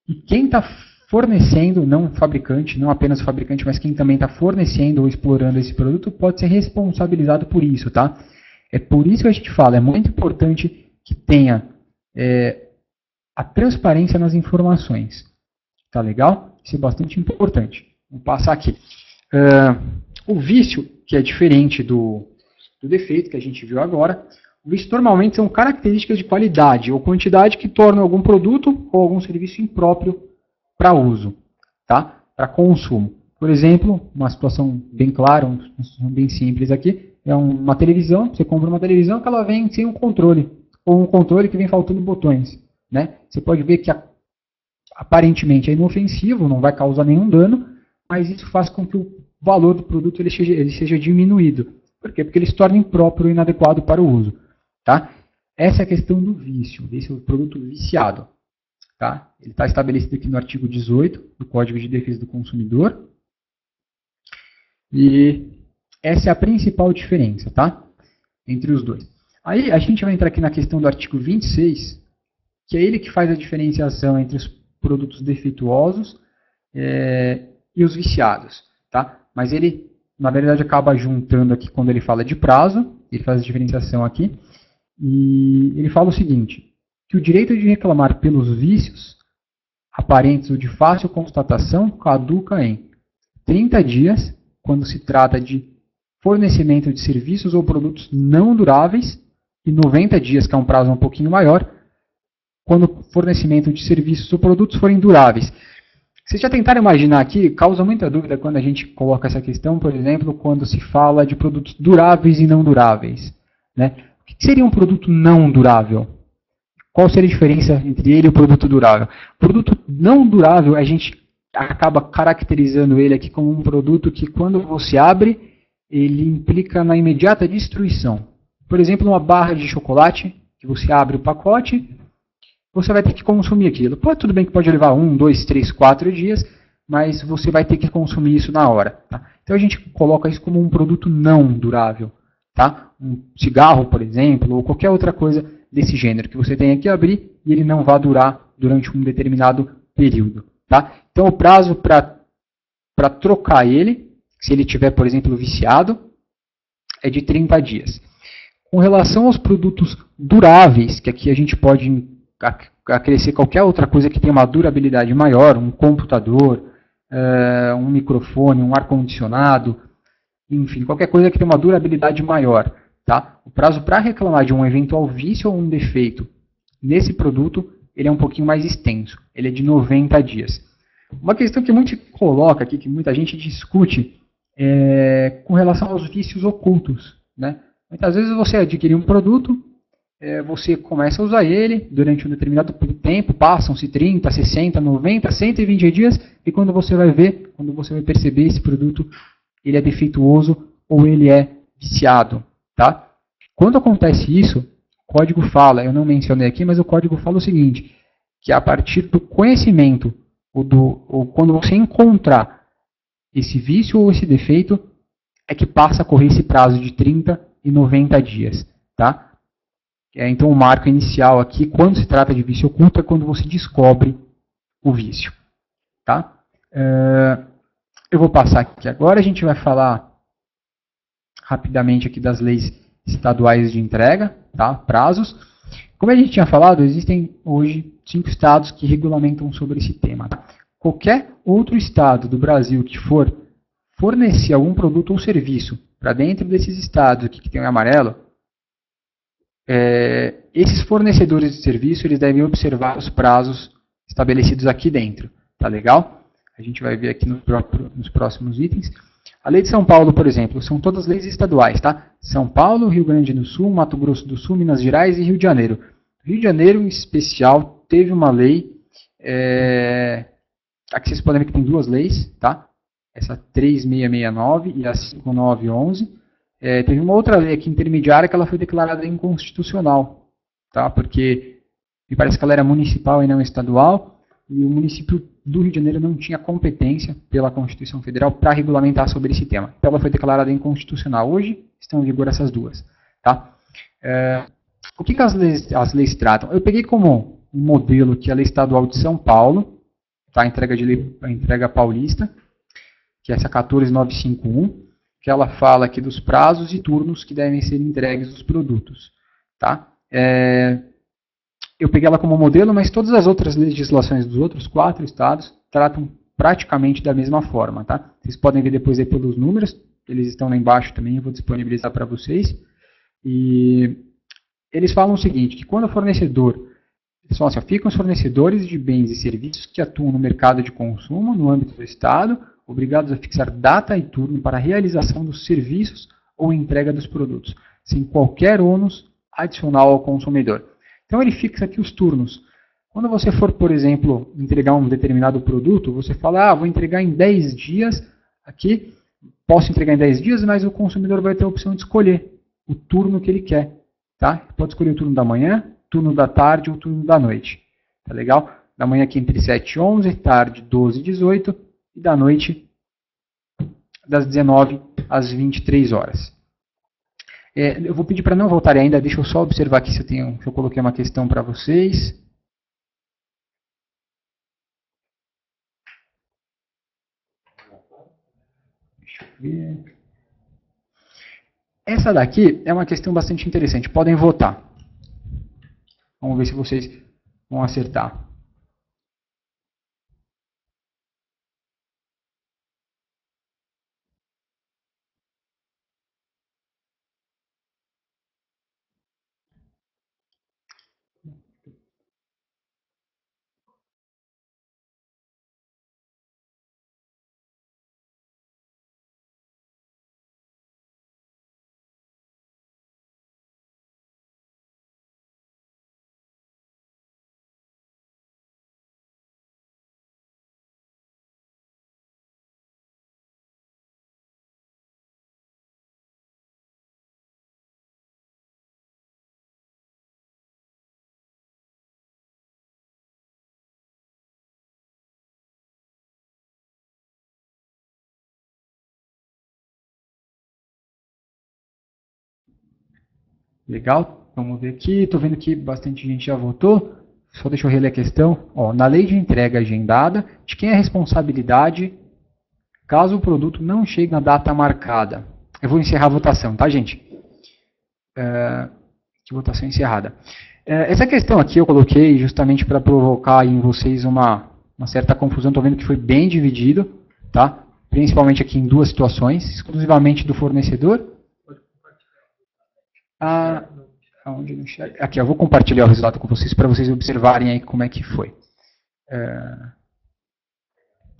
e quem está fornecendo, não o fabricante, não apenas o fabricante, mas quem também está fornecendo ou explorando esse produto, pode ser responsabilizado por isso. Tá? É por isso que a gente fala, é muito importante que tenha a transparência nas informações. Tá legal? Isso é bastante importante. Vou passar aqui. O vício, que é diferente do defeito que a gente viu agora, o vício normalmente são características de qualidade ou quantidade que tornam algum produto ou algum serviço impróprio para uso, tá? Para consumo. Por exemplo, uma situação bem clara, uma situação bem simples aqui, é uma televisão, você compra uma televisão que ela vem sem um controle, ou um controle que vem faltando botões. Né? Você pode ver que aparentemente é inofensivo, não vai causar nenhum dano, mas isso faz com que o valor do produto ele seja diminuído. Por quê? Porque ele se torna impróprio e inadequado para o uso. Tá? Essa é a questão do vício. Esse é o produto viciado. Tá? Ele está estabelecido aqui no artigo 18 do Código de Defesa do Consumidor. E essa é a principal diferença, tá? Entre os dois. Aí a gente vai entrar aqui na questão do artigo 26, que é ele que faz a diferenciação entre os produtos defeituosos e os viciados. tá? Mas ele, na verdade, acaba juntando aqui quando ele fala de prazo, ele faz a diferenciação aqui, e ele fala o seguinte, que o direito de reclamar pelos vícios aparentes ou de fácil constatação caduca em 30 dias, quando se trata de fornecimento de serviços ou produtos não duráveis, e 90 dias, que é um prazo um pouquinho maior, quando fornecimento de serviços ou produtos forem duráveis. Vocês já tentaram imaginar aqui, causa muita dúvida quando a gente coloca essa questão, por exemplo, quando se fala de produtos duráveis e não duráveis. Né? O que seria um produto não durável? Qual seria a diferença entre ele e o produto durável? O produto não durável, a gente acaba caracterizando ele aqui como um produto que, quando você abre, ele implica na imediata destruição. Por exemplo, uma barra de chocolate, que você abre o pacote, você vai ter que consumir aquilo. Tudo bem que pode levar 1, 2, 3, 4 dias, mas você vai ter que consumir isso na hora. Tá? Então a gente coloca isso como um produto não durável. Tá? Um cigarro, por exemplo, ou qualquer outra coisa desse gênero, que você tenha que abrir e ele não vai durar durante um determinado período. Tá? Então o prazo para trocar ele, se ele tiver, por exemplo, viciado, é de 30 dias. Com relação aos produtos duráveis, que aqui a gente pode acrescer qualquer outra coisa que tenha uma durabilidade maior, um computador, um microfone, um ar-condicionado, enfim, qualquer coisa que tenha uma durabilidade maior. Tá? O prazo para reclamar de um eventual vício ou um defeito nesse produto, ele é um pouquinho mais extenso, ele é de 90 dias. Uma questão que muita gente coloca aqui, que muita gente discute, é com relação aos vícios ocultos. Né? Muitas vezes você adquire um produto, você começa a usar ele durante um determinado tempo, passam-se 30, 60, 90, 120 dias, e quando você vai ver, quando você vai perceber esse produto, ele é defeituoso ou ele é viciado. Tá? Quando acontece isso, o código fala, eu não mencionei aqui, mas o código fala o seguinte, que a partir do conhecimento, ou quando você encontrar esse vício ou esse defeito, é que passa a correr esse prazo de 30 e 90 dias. Tá? Então o marco inicial aqui, quando se trata de vício oculto, é quando você descobre o vício. Tá? Eu vou passar aqui agora, a gente vai falar rapidamente aqui das leis estaduais de entrega, tá? Prazos. Como a gente tinha falado, existem hoje 5 estados que regulamentam sobre esse tema. Tá? Qualquer outro estado do Brasil que for fornecer algum produto ou serviço para dentro desses estados aqui que tem o amarelo, esses fornecedores de serviço eles devem observar os prazos estabelecidos aqui dentro. Tá legal? A gente vai ver aqui nos próximos itens. A lei de São Paulo, por exemplo, são todas leis estaduais, tá? São Paulo, Rio Grande do Sul, Mato Grosso do Sul, Minas Gerais e Rio de Janeiro. Rio de Janeiro, em especial, teve uma lei, aqui vocês podem ver que tem 2 leis, tá? Essa 3669 e a 5911. Teve uma outra lei aqui intermediária que ela foi declarada inconstitucional, tá? Porque me parece que ela era municipal e não estadual, e o município do Rio de Janeiro não tinha competência pela Constituição Federal para regulamentar sobre esse tema. Então ela foi declarada inconstitucional. Hoje estão em vigor essas 2. Tá? O que as leis tratam? Eu peguei como um modelo que é a Lei Estadual de São Paulo, tá? a entrega paulista, que é essa 14951, que ela fala aqui dos prazos e turnos que devem ser entregues os produtos. Tá? Eu peguei ela como modelo, mas todas as outras legislações dos outros 4 estados tratam praticamente da mesma forma. Tá? Vocês podem ver depois aí pelos números, eles estão lá embaixo também, eu vou disponibilizar para vocês. E eles falam o seguinte, que quando o fornecedor, eles falam assim, ficam os fornecedores de bens e serviços que atuam no mercado de consumo no âmbito do estado, obrigados a fixar data e turno para a realização dos serviços ou entrega dos produtos, sem qualquer ônus adicional ao consumidor. Então ele fixa aqui os turnos. Quando você for, por exemplo, entregar um determinado produto, você fala, vou entregar em 10 dias, aqui posso entregar em 10 dias, mas o consumidor vai ter a opção de escolher o turno que ele quer. Tá? Pode escolher o turno da manhã, turno da tarde ou turno da noite. Tá legal? Da manhã aqui entre 7 e 11, tarde 12 e 18 e da noite das 19 às 23 horas. Eu vou pedir para não voltar ainda, deixa eu só observar aqui se eu coloquei uma questão para vocês. Deixa eu ver. Essa daqui é uma questão bastante interessante. Podem votar. Vamos ver se vocês vão acertar. Legal? Vamos ver aqui. Estou vendo que bastante gente já votou. Só deixa eu reler a questão. Ó, na lei de entrega agendada, de quem é a responsabilidade caso o produto não chegue na data marcada? Eu vou encerrar a votação, tá, gente? Votação encerrada. Essa questão aqui eu coloquei justamente para provocar em vocês uma certa confusão. Estou vendo que foi bem dividido, tá? Principalmente aqui em duas situações, exclusivamente do fornecedor. Aonde não enxerga? Aqui, eu vou compartilhar o resultado com vocês para vocês observarem aí como é que foi.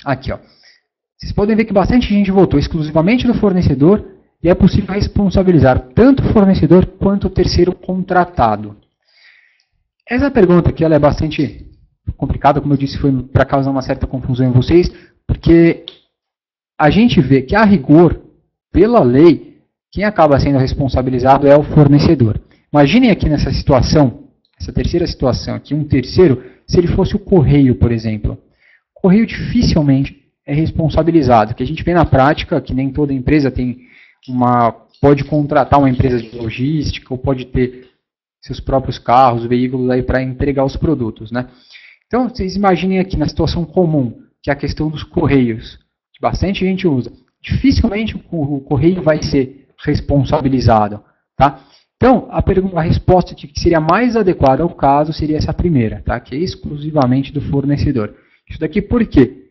Aqui, ó. Vocês podem ver que bastante gente votou exclusivamente do fornecedor e é possível responsabilizar tanto o fornecedor quanto o terceiro contratado. Essa pergunta aqui ela é bastante complicada, como eu disse, foi para causar uma certa confusão em vocês, porque a gente vê que, a rigor, pela lei, quem acaba sendo responsabilizado é o fornecedor. Imaginem aqui nessa situação, essa terceira situação aqui, um terceiro, se ele fosse o correio, por exemplo. O correio dificilmente é responsabilizado, que a gente vê na prática que nem toda empresa pode contratar uma empresa de logística ou pode ter seus próprios carros, veículos aí para entregar os produtos, né? Então, vocês imaginem aqui na situação comum, que é a questão dos correios, que bastante gente usa. Dificilmente o correio vai ser responsabilizado, tá? Então, a resposta que seria mais adequada ao caso seria essa primeira, tá? Que é exclusivamente do fornecedor. Isso daqui por quê?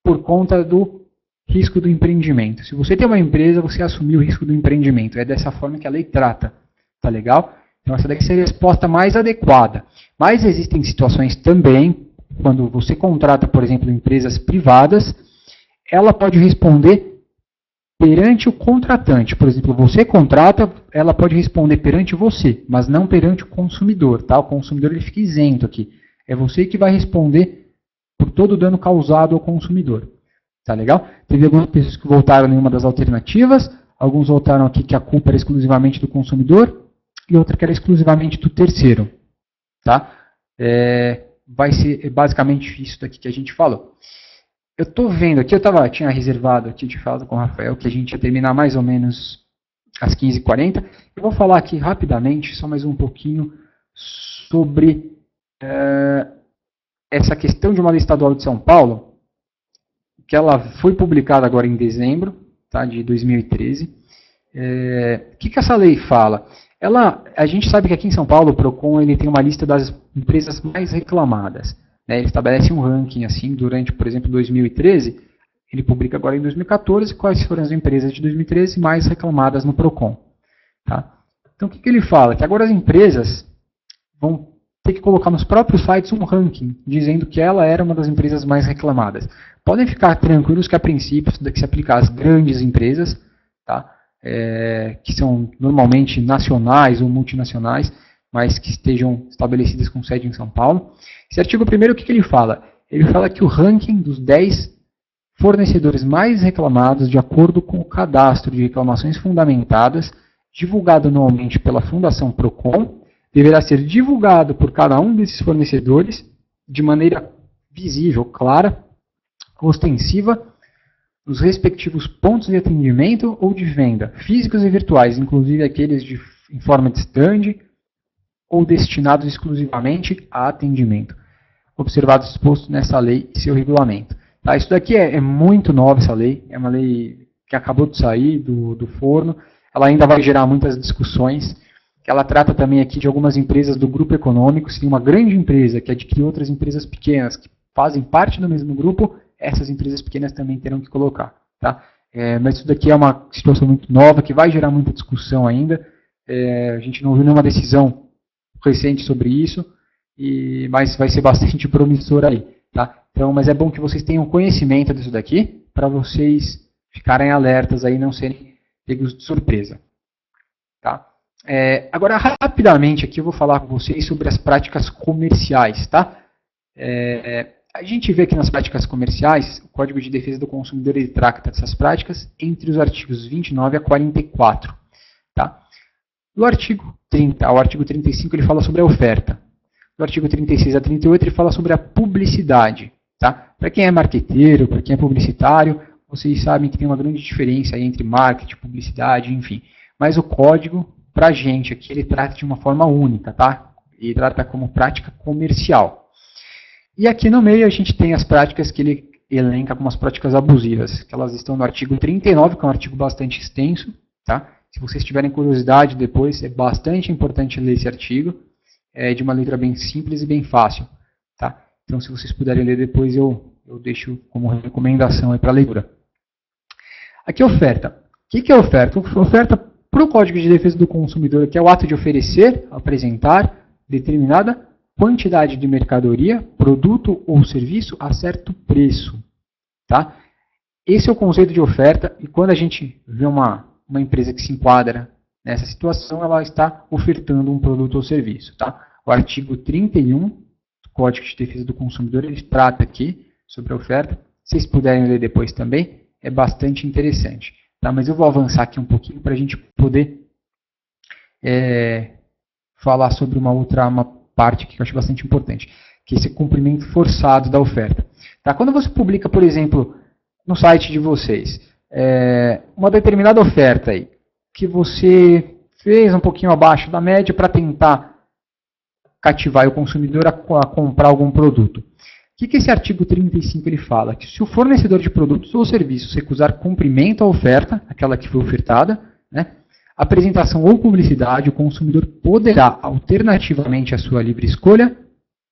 Por conta do risco do empreendimento. Se você tem uma empresa, você assumiu o risco do empreendimento. É dessa forma que a lei trata. Tá legal? Então, essa daqui seria a resposta mais adequada. Mas existem situações também, quando você contrata, por exemplo, empresas privadas, ela pode responder perante o contratante. Por exemplo, você contrata, ela pode responder perante você, mas não perante o consumidor. Tá? O consumidor ele fica isento aqui. É você que vai responder por todo o dano causado ao consumidor. Tá legal? Teve algumas pessoas que votaram em uma das alternativas, alguns votaram aqui que a culpa era exclusivamente do consumidor, e outra que era exclusivamente do terceiro. Tá? Vai ser basicamente isso daqui que a gente falou. Eu estou vendo aqui, tinha reservado aqui de falar com o Rafael, que a gente ia terminar mais ou menos às 15h40. Eu vou falar aqui rapidamente, só mais um pouquinho, sobre essa questão de uma lei estadual de São Paulo, que ela foi publicada agora em dezembro, tá, de 2013. O que essa lei fala? A gente sabe que aqui em São Paulo o PROCON ele tem uma lista das empresas mais reclamadas. Né? Ele estabelece um ranking assim durante, por exemplo, 2013. Ele publica agora em 2014 quais foram as empresas de 2013 mais reclamadas no PROCON. Tá? Então o que ele fala? Que agora as empresas vão ter que colocar nos próprios sites um ranking, dizendo que ela era uma das empresas mais reclamadas. Podem ficar tranquilos que a princípio isso daqui se aplica às grandes empresas, tá? Que são normalmente nacionais ou multinacionais, mas que estejam estabelecidas com sede em São Paulo. Esse artigo primeiro, o que ele fala? Ele fala que o ranking dos 10 fornecedores mais reclamados, de acordo com o cadastro de reclamações fundamentadas, divulgado anualmente pela Fundação PROCON, deverá ser divulgado por cada um desses fornecedores de maneira visível, clara, ostensiva, nos respectivos pontos de atendimento ou de venda, físicos e virtuais, inclusive aqueles em forma de stand ou destinados exclusivamente a atendimento, observado exposto nessa lei e seu regulamento. Tá, isso daqui é muito nova, essa lei, é uma lei que acabou de sair do forno. Ela ainda vai gerar muitas discussões. Ela trata também aqui de algumas empresas do grupo econômico. Se tem uma grande empresa que adquiriu outras empresas pequenas que fazem parte do mesmo grupo, essas empresas pequenas também terão que colocar. Tá? Mas isso daqui é uma situação muito nova, que vai gerar muita discussão ainda. A gente não viu nenhuma decisão recente sobre isso, mas vai ser bastante promissor aí. Tá? Então, mas é bom que vocês tenham conhecimento disso daqui, para vocês ficarem alertas aí e não serem pegos de surpresa. Tá? Agora, rapidamente, aqui eu vou falar com vocês sobre as práticas comerciais. Tá? A gente vê aqui nas práticas comerciais, o Código de Defesa do Consumidor ele trata dessas práticas entre os artigos 29 a 44. Tá? No artigo 30 ao artigo 35 ele fala sobre a oferta. No artigo 36 a 38 ele fala sobre a publicidade. Tá? Para quem é marqueteiro, para quem é publicitário, vocês sabem que tem uma grande diferença aí entre marketing, publicidade, enfim. Mas o código, para a gente aqui, ele trata de uma forma única. Tá? Ele trata como prática comercial. E aqui no meio a gente tem as práticas que ele elenca como as práticas abusivas, que elas estão no artigo 39, que é um artigo bastante extenso. Tá? Se vocês tiverem curiosidade depois, é bastante importante ler esse artigo. É de uma letra bem simples e bem fácil. Tá? Então, se vocês puderem ler depois, eu deixo como recomendação para leitura. Aqui, oferta. O que é oferta? Oferta, para o Código de Defesa do Consumidor, que é o ato de oferecer, apresentar determinada quantidade de mercadoria, produto ou serviço a certo preço. Tá? Esse é o conceito de oferta, e quando a gente vê uma empresa que se enquadra nessa situação, ela está ofertando um produto ou serviço. Tá? O artigo 31 do Código de Defesa do Consumidor, ele trata aqui sobre a oferta. Se vocês puderem ler depois também, é bastante interessante. Tá? Mas eu vou avançar aqui um pouquinho para a gente poder falar sobre uma parte que eu acho bastante importante, que é esse cumprimento forçado da oferta. Tá? Quando você publica, por exemplo, no site de vocês, uma determinada oferta aí, que você fez um pouquinho abaixo da média para tentar cativar o consumidor a comprar algum produto. O que esse artigo 35 ele fala? Que se o fornecedor de produtos ou serviços recusar cumprimento à oferta, aquela que foi ofertada, né, apresentação ou publicidade, o consumidor poderá, alternativamente à sua livre escolha,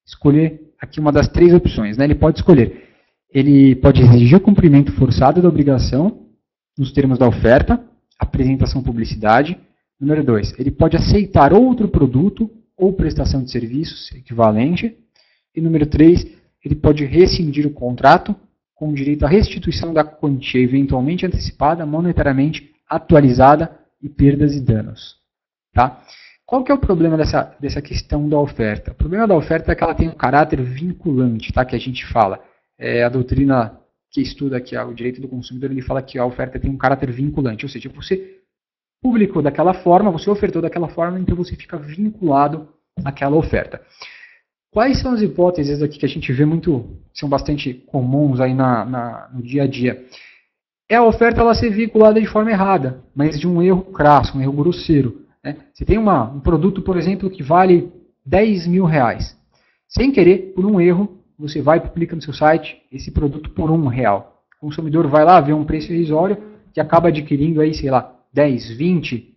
escolher aqui uma das três opções. Né? Ele pode escolher. Ele pode exigir o cumprimento forçado da obrigação, nos termos da oferta, apresentação publicidade. Número 2, ele pode aceitar outro produto ou prestação de serviços equivalente. E número 3, ele pode rescindir o contrato com direito à restituição da quantia eventualmente antecipada, monetariamente atualizada e perdas e danos. Tá? Qual que é o problema dessa questão da oferta? O problema da oferta é que ela tem um caráter vinculante, tá? Que a gente fala. A doutrina que estuda aqui o direito do consumidor, ele fala que a oferta tem um caráter vinculante, ou seja, você publicou daquela forma, você ofertou daquela forma, então você fica vinculado àquela oferta. Quais são as hipóteses aqui que a gente vê muito, são bastante comuns aí no dia a dia? É a oferta ela ser vinculada de forma errada, mas de um erro crasso, um erro grosseiro. Né? Você tem um produto, por exemplo, que vale 10 mil reais. Sem querer, por um erro, você vai e publica no seu site esse produto por R$1. O consumidor vai lá, vê um preço irrisório, que acaba adquirindo aí, sei lá, 10, 20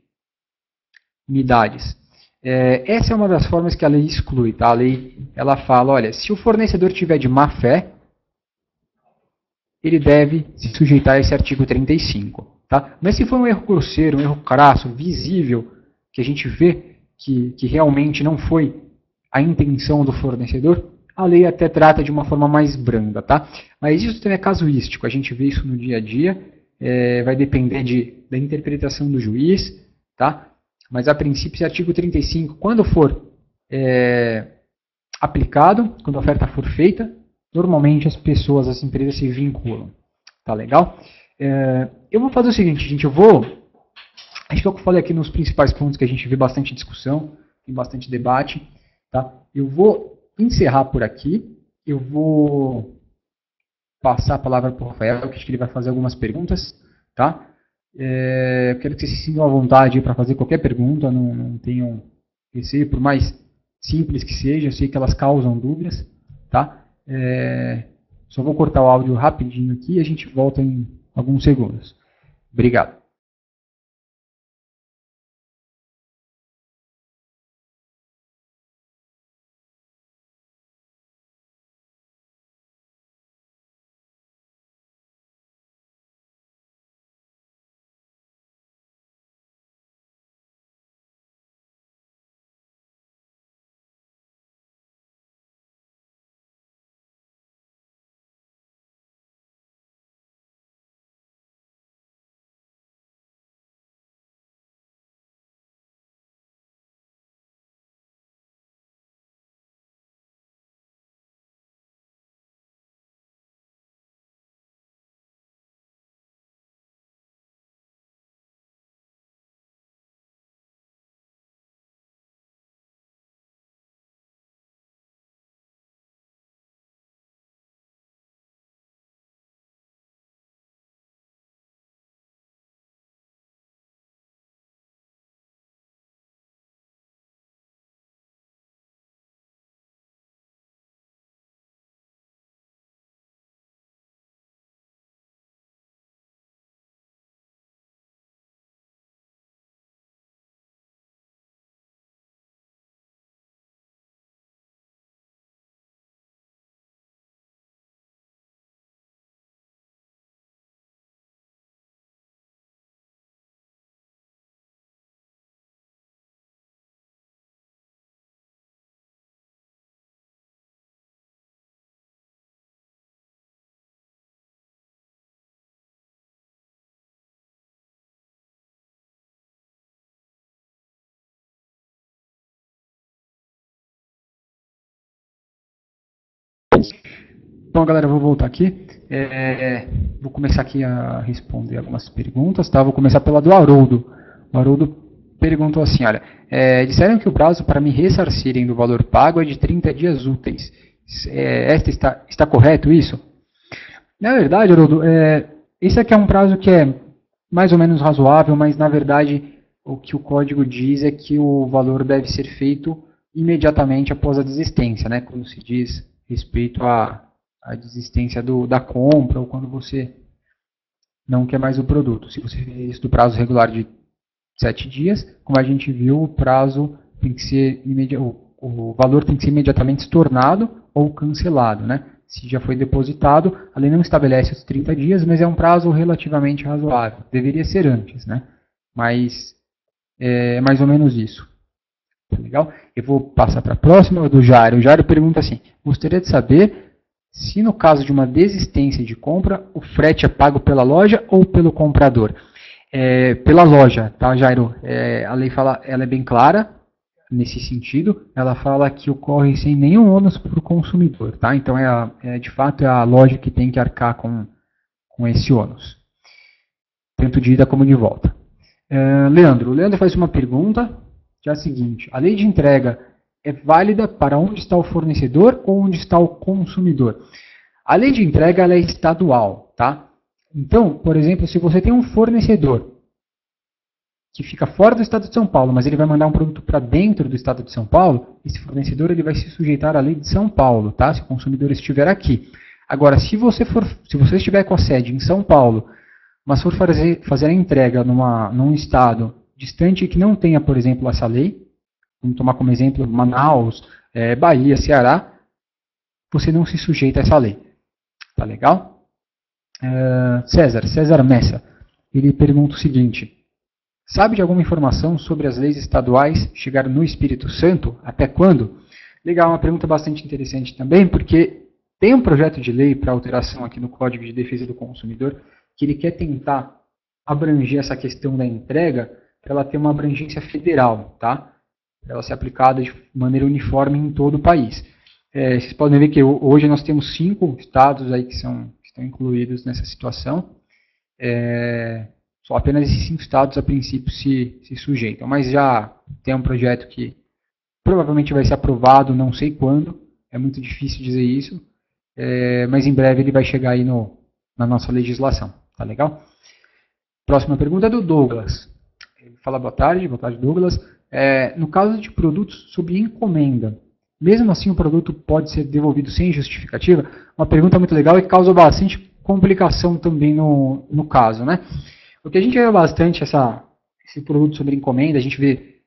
unidades. Essa é uma das formas que a lei exclui. Tá? A lei ela fala, olha, se o fornecedor tiver de má fé, ele deve se sujeitar a esse artigo 35. Tá? Mas se for um erro grosseiro, um erro crasso, visível, que a gente vê que realmente não foi a intenção do fornecedor, a lei até trata de uma forma mais branda. Tá? Mas isso também é casuístico, a gente vê isso no dia a dia, vai depender da interpretação do juiz, tá? Mas a princípio esse artigo 35, quando for aplicado, quando a oferta for feita, normalmente as pessoas, as empresas se vinculam. Tá legal? Eu vou fazer o seguinte, gente, acho que eu falei aqui nos principais pontos que a gente vê bastante discussão, tem bastante debate, tá? Eu vou encerrar por aqui, eu vou passar a palavra para o Rafael, que acho que ele vai fazer algumas perguntas, tá? Eu quero que vocês se sintam à vontade para fazer qualquer pergunta, não tenham receio, por mais simples que seja, eu sei que elas causam dúvidas, tá? Só vou cortar o áudio rapidinho aqui e a gente volta em alguns segundos. Obrigado. Bom, galera, eu vou voltar aqui. Vou começar aqui a responder algumas perguntas, tá? Vou começar pela do Haroldo. O Haroldo perguntou assim, olha, disseram que o prazo para me ressarcirem do valor pago é de 30 dias úteis. Está correto isso? Na verdade, Haroldo, esse aqui é um prazo que é mais ou menos razoável, mas na verdade o que o código diz é que o valor deve ser feito imediatamente após a desistência, né? Quando se diz respeito à desistência da compra ou quando você não quer mais o produto. Se você fez isso do prazo regular de 7 dias, como a gente viu, o prazo tem que ser o valor tem que ser imediatamente estornado ou cancelado, né? Se já foi depositado, a lei não estabelece os 30 dias, mas é um prazo relativamente razoável. Deveria ser antes, né? Mas é mais ou menos isso. Tá legal? Eu vou passar para a próxima, do Jairo. O Jairo pergunta assim, gostaria de saber se no caso de uma desistência de compra, o frete é pago pela loja ou pelo comprador? Pela loja, tá, Jairo? A lei fala, ela é bem clara nesse sentido. Ela fala que ocorre sem nenhum ônus para o consumidor, tá? Então, de fato, é a loja que tem que arcar com esse ônus, tanto de ida como de volta. Leandro. O Leandro faz uma pergunta, que é a seguinte: a lei de entrega é válida para onde está o fornecedor ou onde está o consumidor? A lei de entrega ela é estadual, tá? Então, por exemplo, se você tem um fornecedor que fica fora do estado de São Paulo, mas ele vai mandar um produto para dentro do estado de São Paulo, esse fornecedor ele vai se sujeitar à lei de São Paulo, tá? Se o consumidor estiver aqui. Agora, se você estiver com a sede em São Paulo, mas for fazer a entrega num estado distante que não tenha, por exemplo, essa lei, vamos tomar como exemplo Manaus, Bahia, Ceará, você não se sujeita a essa lei. Tá legal? César Messa, ele pergunta o seguinte: sabe de alguma informação sobre as leis estaduais chegar no Espírito Santo? Até quando? Legal, uma pergunta bastante interessante também, porque tem um projeto de lei para alteração aqui no Código de Defesa do Consumidor, que ele quer tentar abranger essa questão da entrega para ela ter uma abrangência federal, tá? Para ela ser aplicada de maneira uniforme em todo o país. Vocês podem ver que hoje nós temos 5 estados aí que estão incluídos nessa situação. Só apenas esses 5 estados, a princípio, se sujeitam. Mas já tem um projeto que provavelmente vai ser aprovado, não sei quando. É muito difícil dizer isso. Mas em breve ele vai chegar aí na nossa legislação. Tá legal? Próxima pergunta é do Douglas. Ele fala boa tarde Douglas. No caso de produtos sob encomenda, mesmo assim o produto pode ser devolvido sem justificativa? Uma pergunta muito legal e causa bastante complicação também no caso, né? O que a gente vê bastante esse produto sobre encomenda, a gente vê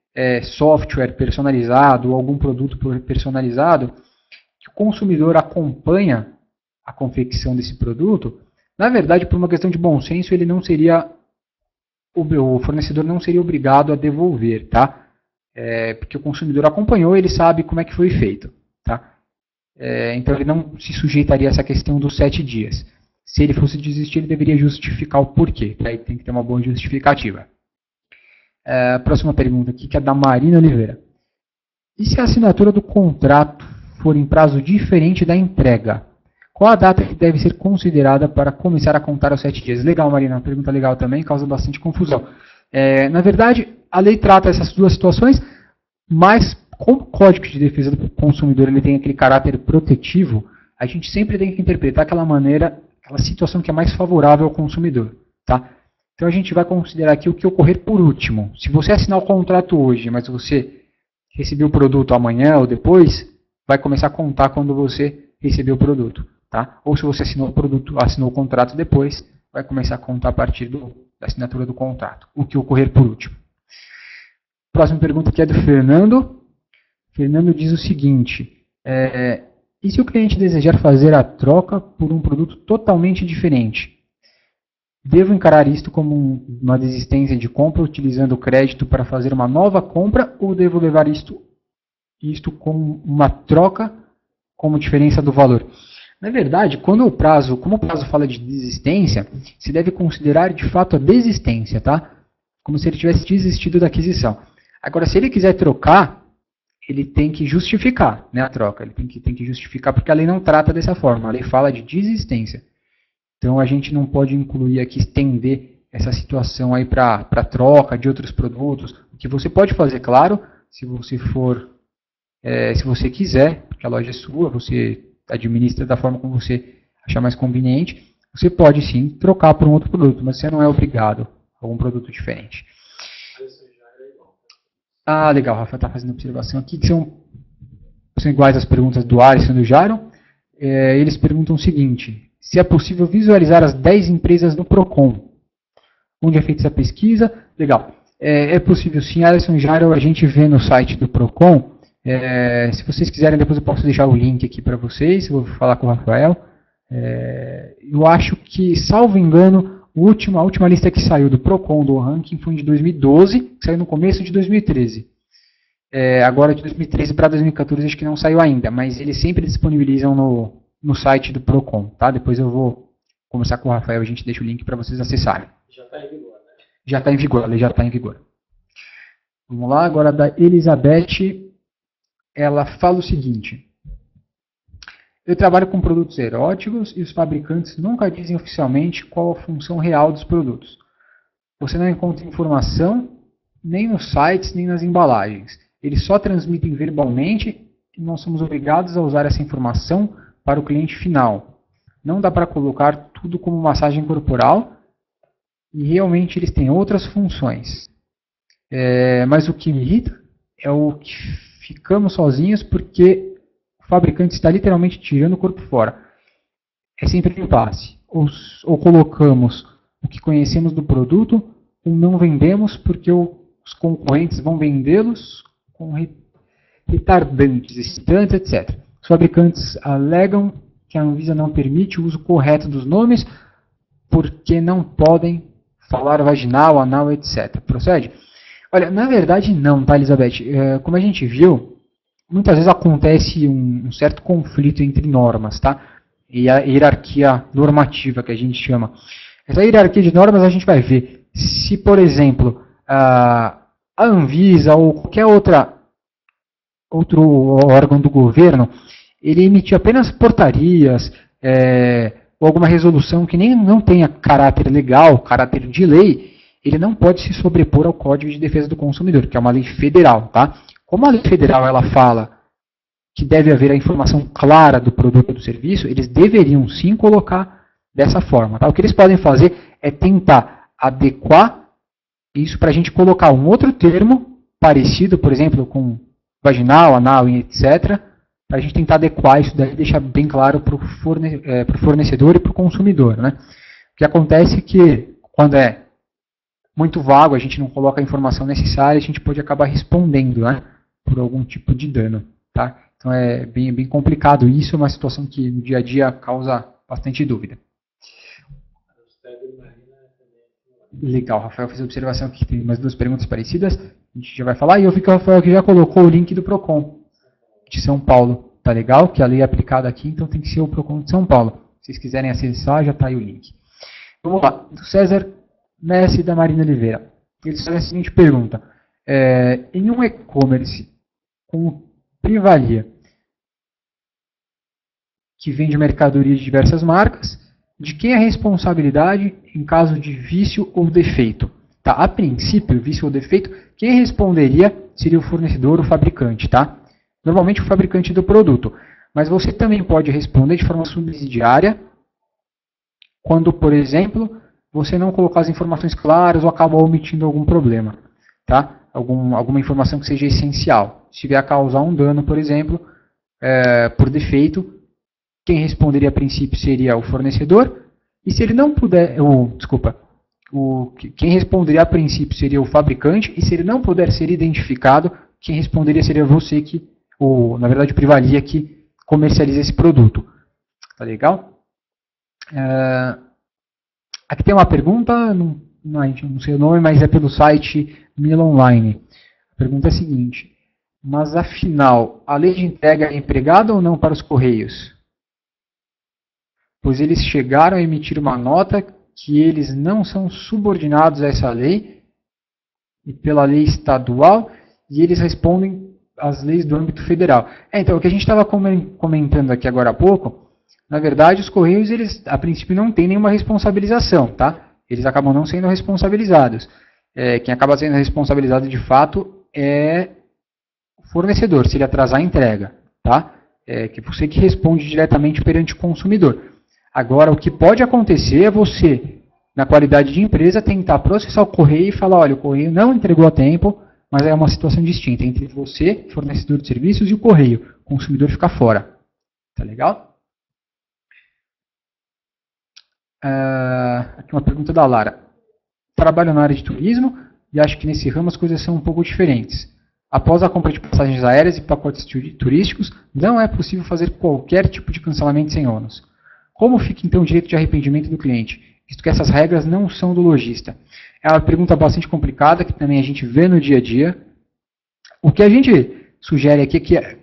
software personalizado ou algum produto personalizado, que o consumidor acompanha a confecção desse produto. Na verdade, por uma questão de bom senso, ele não seria, o fornecedor não seria obrigado a devolver, tá? Porque o consumidor acompanhou, ele sabe como é que foi feito, tá? Então ele não se sujeitaria a essa questão dos 7 dias. Se ele fosse desistir, ele deveria justificar o porquê. Aí tem que ter uma boa justificativa. Próxima pergunta aqui, que é da Marina Oliveira. E se a assinatura do contrato for em prazo diferente da entrega? Qual a data que deve ser considerada para começar a contar os 7 dias? Legal, Marina, uma pergunta legal também, causa bastante confusão. Na verdade, a lei trata essas duas situações, mas como o Código de Defesa do Consumidor ele tem aquele caráter protetivo, a gente sempre tem que interpretar aquela maneira, aquela situação que é mais favorável ao consumidor. Tá? Então a gente vai considerar aqui o que ocorrer por último. Se você assinar o contrato hoje, mas você receber o produto amanhã ou depois, vai começar a contar quando você receber o produto. Tá? Ou se você assinou o contrato depois, vai começar a contar a partir da assinatura do contrato. O que ocorrer por último. Próxima pergunta aqui é do Fernando. Fernando diz o seguinte, e se o cliente desejar fazer a troca por um produto totalmente diferente? Devo encarar isto como uma desistência de compra utilizando o crédito para fazer uma nova compra ou devo levar isto como uma troca como diferença do valor? Na verdade, como o prazo fala de desistência, se deve considerar de fato a desistência, tá? Como se ele tivesse desistido da aquisição. Agora, se ele quiser trocar, ele tem que justificar, né, a troca. Ele tem que justificar porque a lei não trata dessa forma. A lei fala de desistência. Então, a gente não pode incluir aqui, estender essa situação aí para troca de outros produtos. O que você pode fazer, claro, se você quiser, porque a loja é sua, você administra da forma como você achar mais conveniente, você pode sim trocar por um outro produto, mas você não é obrigado a algum produto diferente. Legal, o Rafa está fazendo observação aqui, que são iguais às perguntas do Alisson e do Jairo. Eles perguntam o seguinte, se é possível visualizar as 10 empresas do PROCON, onde é feita essa pesquisa. Legal, é possível sim, Alisson e Jairo, a gente vê no site do PROCON. Se vocês quiserem, depois eu posso deixar o link aqui para vocês, eu vou falar com o Rafael. Eu acho que, salvo engano, a última lista que saiu do PROCON do ranking foi de 2012, que saiu no começo de 2013. Agora de 2013 para 2014 acho que não saiu ainda, mas eles sempre disponibilizam no site do PROCON. Tá? Depois eu vou conversar com o Rafael, a gente deixa o link para vocês acessarem. Já está em vigor, né? Já está em vigor, a lei já está em vigor. Vamos lá, agora da Elizabeth, ela fala o seguinte. Eu trabalho com produtos eróticos e os fabricantes nunca dizem oficialmente qual a função real dos produtos. Você não encontra informação nem nos sites, nem nas embalagens. Eles só transmitem verbalmente e nós somos obrigados a usar essa informação para o cliente final. Não dá para colocar tudo como massagem corporal e realmente eles têm outras funções. Mas o que me irrita é o que ficamos sozinhos porque o fabricante está literalmente tirando o corpo fora. É sempre um impasse. Ou colocamos o que conhecemos do produto, ou não vendemos porque os concorrentes vão vendê-los com retardantes, excitantes, etc. Os fabricantes alegam que a Anvisa não permite o uso correto dos nomes porque não podem falar vaginal, anal, etc. Procede? Olha, na verdade não, tá, Elizabeth? Como a gente viu, muitas vezes acontece um certo conflito entre normas, tá? E a hierarquia normativa, que a gente chama. Essa hierarquia de normas a gente vai ver. Se, por exemplo, a Anvisa ou qualquer outro órgão do governo, ele emitir apenas portarias ou alguma resolução que nem não tenha caráter legal, caráter de lei, ele não pode se sobrepor ao Código de Defesa do Consumidor, que é uma lei federal, tá? Como a lei federal ela fala que deve haver a informação clara do produto ou do serviço, eles deveriam sim colocar dessa forma. Tá? O que eles podem fazer é tentar adequar isso para a gente colocar um outro termo parecido, por exemplo, com vaginal, anal e etc., para a gente tentar adequar isso daí e deixar bem claro para o fornecedor e para o consumidor. Né? O que acontece é que quando é muito vago, a gente não coloca a informação necessária, a gente pode acabar respondendo, né, por algum tipo de dano. Tá? Então é bem complicado isso, é uma situação que no dia a dia causa bastante dúvida. Legal, o Rafael fez a observação aqui, tem mais 2 perguntas parecidas, a gente já vai falar, e eu vi que o Rafael aqui já colocou o link do PROCON, de São Paulo, tá legal? Que a lei é aplicada aqui, então tem que ser o PROCON de São Paulo. Se vocês quiserem acessar, já está aí o link. Vamos lá, do César Messi da Marina Oliveira. Ele faz a seguinte pergunta, em um e-commerce com Privalia, que vende mercadoria de diversas marcas, de quem é a responsabilidade em caso de vício ou defeito? Tá? A princípio, vício ou defeito, quem responderia seria o fornecedor ou o fabricante, tá? Normalmente o fabricante do produto. Mas você também pode responder de forma subsidiária quando, por exemplo, você não colocar as informações claras ou acaba omitindo algum problema, tá? Alguma informação que seja essencial. Se vier a causar um dano, por exemplo, por defeito, quem responderia a princípio seria o fornecedor, e se ele não puder, quem responderia a princípio seria o fabricante, e se ele não puder ser identificado, quem responderia seria você na verdade, o Privalia que comercializa esse produto. Tá legal? Aqui tem uma pergunta, não sei o nome, mas é pelo site Mila Online. A pergunta é a seguinte, mas afinal, a lei de entrega é empregada ou não para os Correios? Pois eles chegaram a emitir uma nota que eles não são subordinados a essa lei e pela lei estadual e eles respondem às leis do âmbito federal. Então, o que a gente estava comentando aqui agora há pouco, na verdade, os Correios, eles a princípio não têm nenhuma responsabilização, tá? Eles acabam não sendo responsabilizados. Quem acaba sendo responsabilizado de fato é o fornecedor, se ele atrasar a entrega, tá? Que você que responde diretamente perante o consumidor. Agora, o que pode acontecer é você, na qualidade de empresa, tentar processar o correio e falar, olha, o correio não entregou a tempo, mas é uma situação distinta entre você, fornecedor de serviços, e o correio. O consumidor fica fora. Tá legal? Aqui uma pergunta da Lara. Trabalho na área de turismo e acho que nesse ramo as coisas são um pouco diferentes. Após a compra de passagens aéreas e pacotes turísticos, não é possível fazer qualquer tipo de cancelamento sem ônus. Como fica então o direito de arrependimento do cliente, visto que essas regras não são do lojista? É uma pergunta bastante complicada, que também a gente vê no dia a dia. O que a gente sugere aqui é que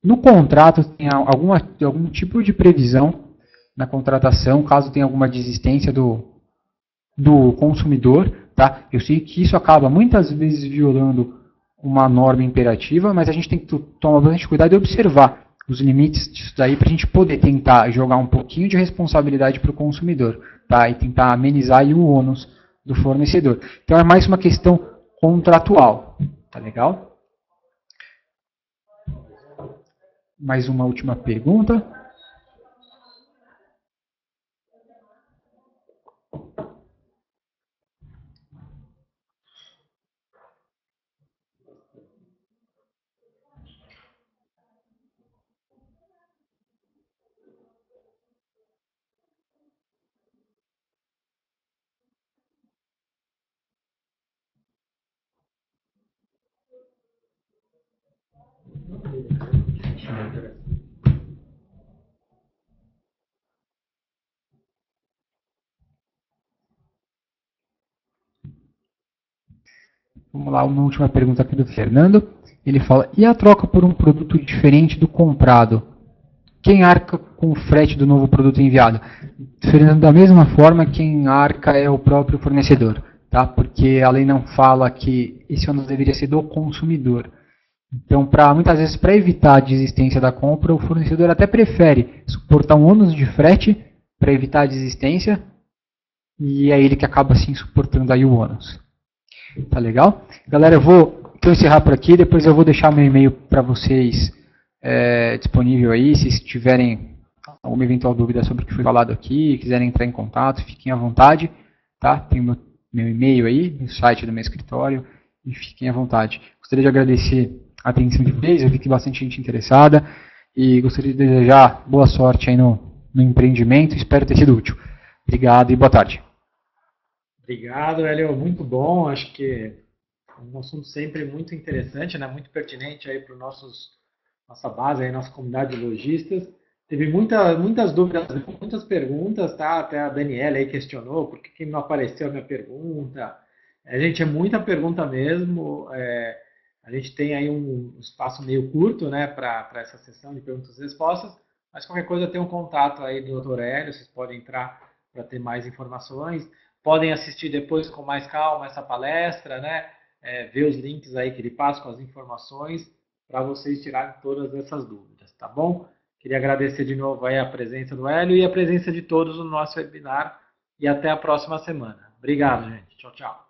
no contrato tenha algum tipo de previsão na contratação, caso tenha alguma desistência do consumidor. Tá? Eu sei que isso acaba muitas vezes violando uma norma imperativa, mas a gente tem que tomar bastante cuidado e observar os limites disso daí para a gente poder tentar jogar um pouquinho de responsabilidade para o consumidor, tá? E tentar amenizar aí o ônus do fornecedor. Então é mais uma questão contratual, tá legal? Mais uma última pergunta. Vamos lá, uma última pergunta aqui do Fernando. Ele fala, e a troca por um produto diferente do comprado? Quem arca com o frete do novo produto enviado? Fernando, da mesma forma, quem arca é o próprio fornecedor, tá? Porque a lei não fala que esse ônus deveria ser do consumidor. Então, muitas vezes, para evitar a desistência da compra, o fornecedor até prefere suportar um ônus de frete para evitar a desistência, e é ele que acaba, assim, suportando aí o ônus. Tá legal? Galera, eu vou então encerrar por aqui, depois eu vou deixar meu e-mail para vocês disponível aí, se tiverem alguma eventual dúvida sobre o que foi falado aqui, quiserem entrar em contato, fiquem à vontade, tá? Tem meu e-mail aí, no site do meu escritório, e fiquem à vontade. Gostaria de agradecer a atenção de vocês, eu vi que tem bastante gente interessada, e gostaria de desejar boa sorte aí no empreendimento, espero ter sido útil. Obrigado e boa tarde. Obrigado, Hélio. Muito bom. Acho que é um assunto sempre muito interessante, né? Muito pertinente aí para nossa base, aí, nossa comunidade de lojistas. Teve muitas dúvidas, muitas perguntas, tá? Até a Daniela aí questionou por que não apareceu a minha pergunta. Gente, é muita pergunta mesmo. A gente tem aí um espaço meio curto, né, para essa sessão de perguntas e respostas, mas qualquer coisa tem um contato aí do Dr. Hélio, vocês podem entrar para ter mais informações. Podem assistir depois com mais calma essa palestra, né? Ver os links aí que ele passa com as informações para vocês tirarem todas essas dúvidas, tá bom? Queria agradecer de novo aí a presença do Hélio e a presença de todos no nosso webinar e até a próxima semana. Obrigado, gente. Tchau, tchau.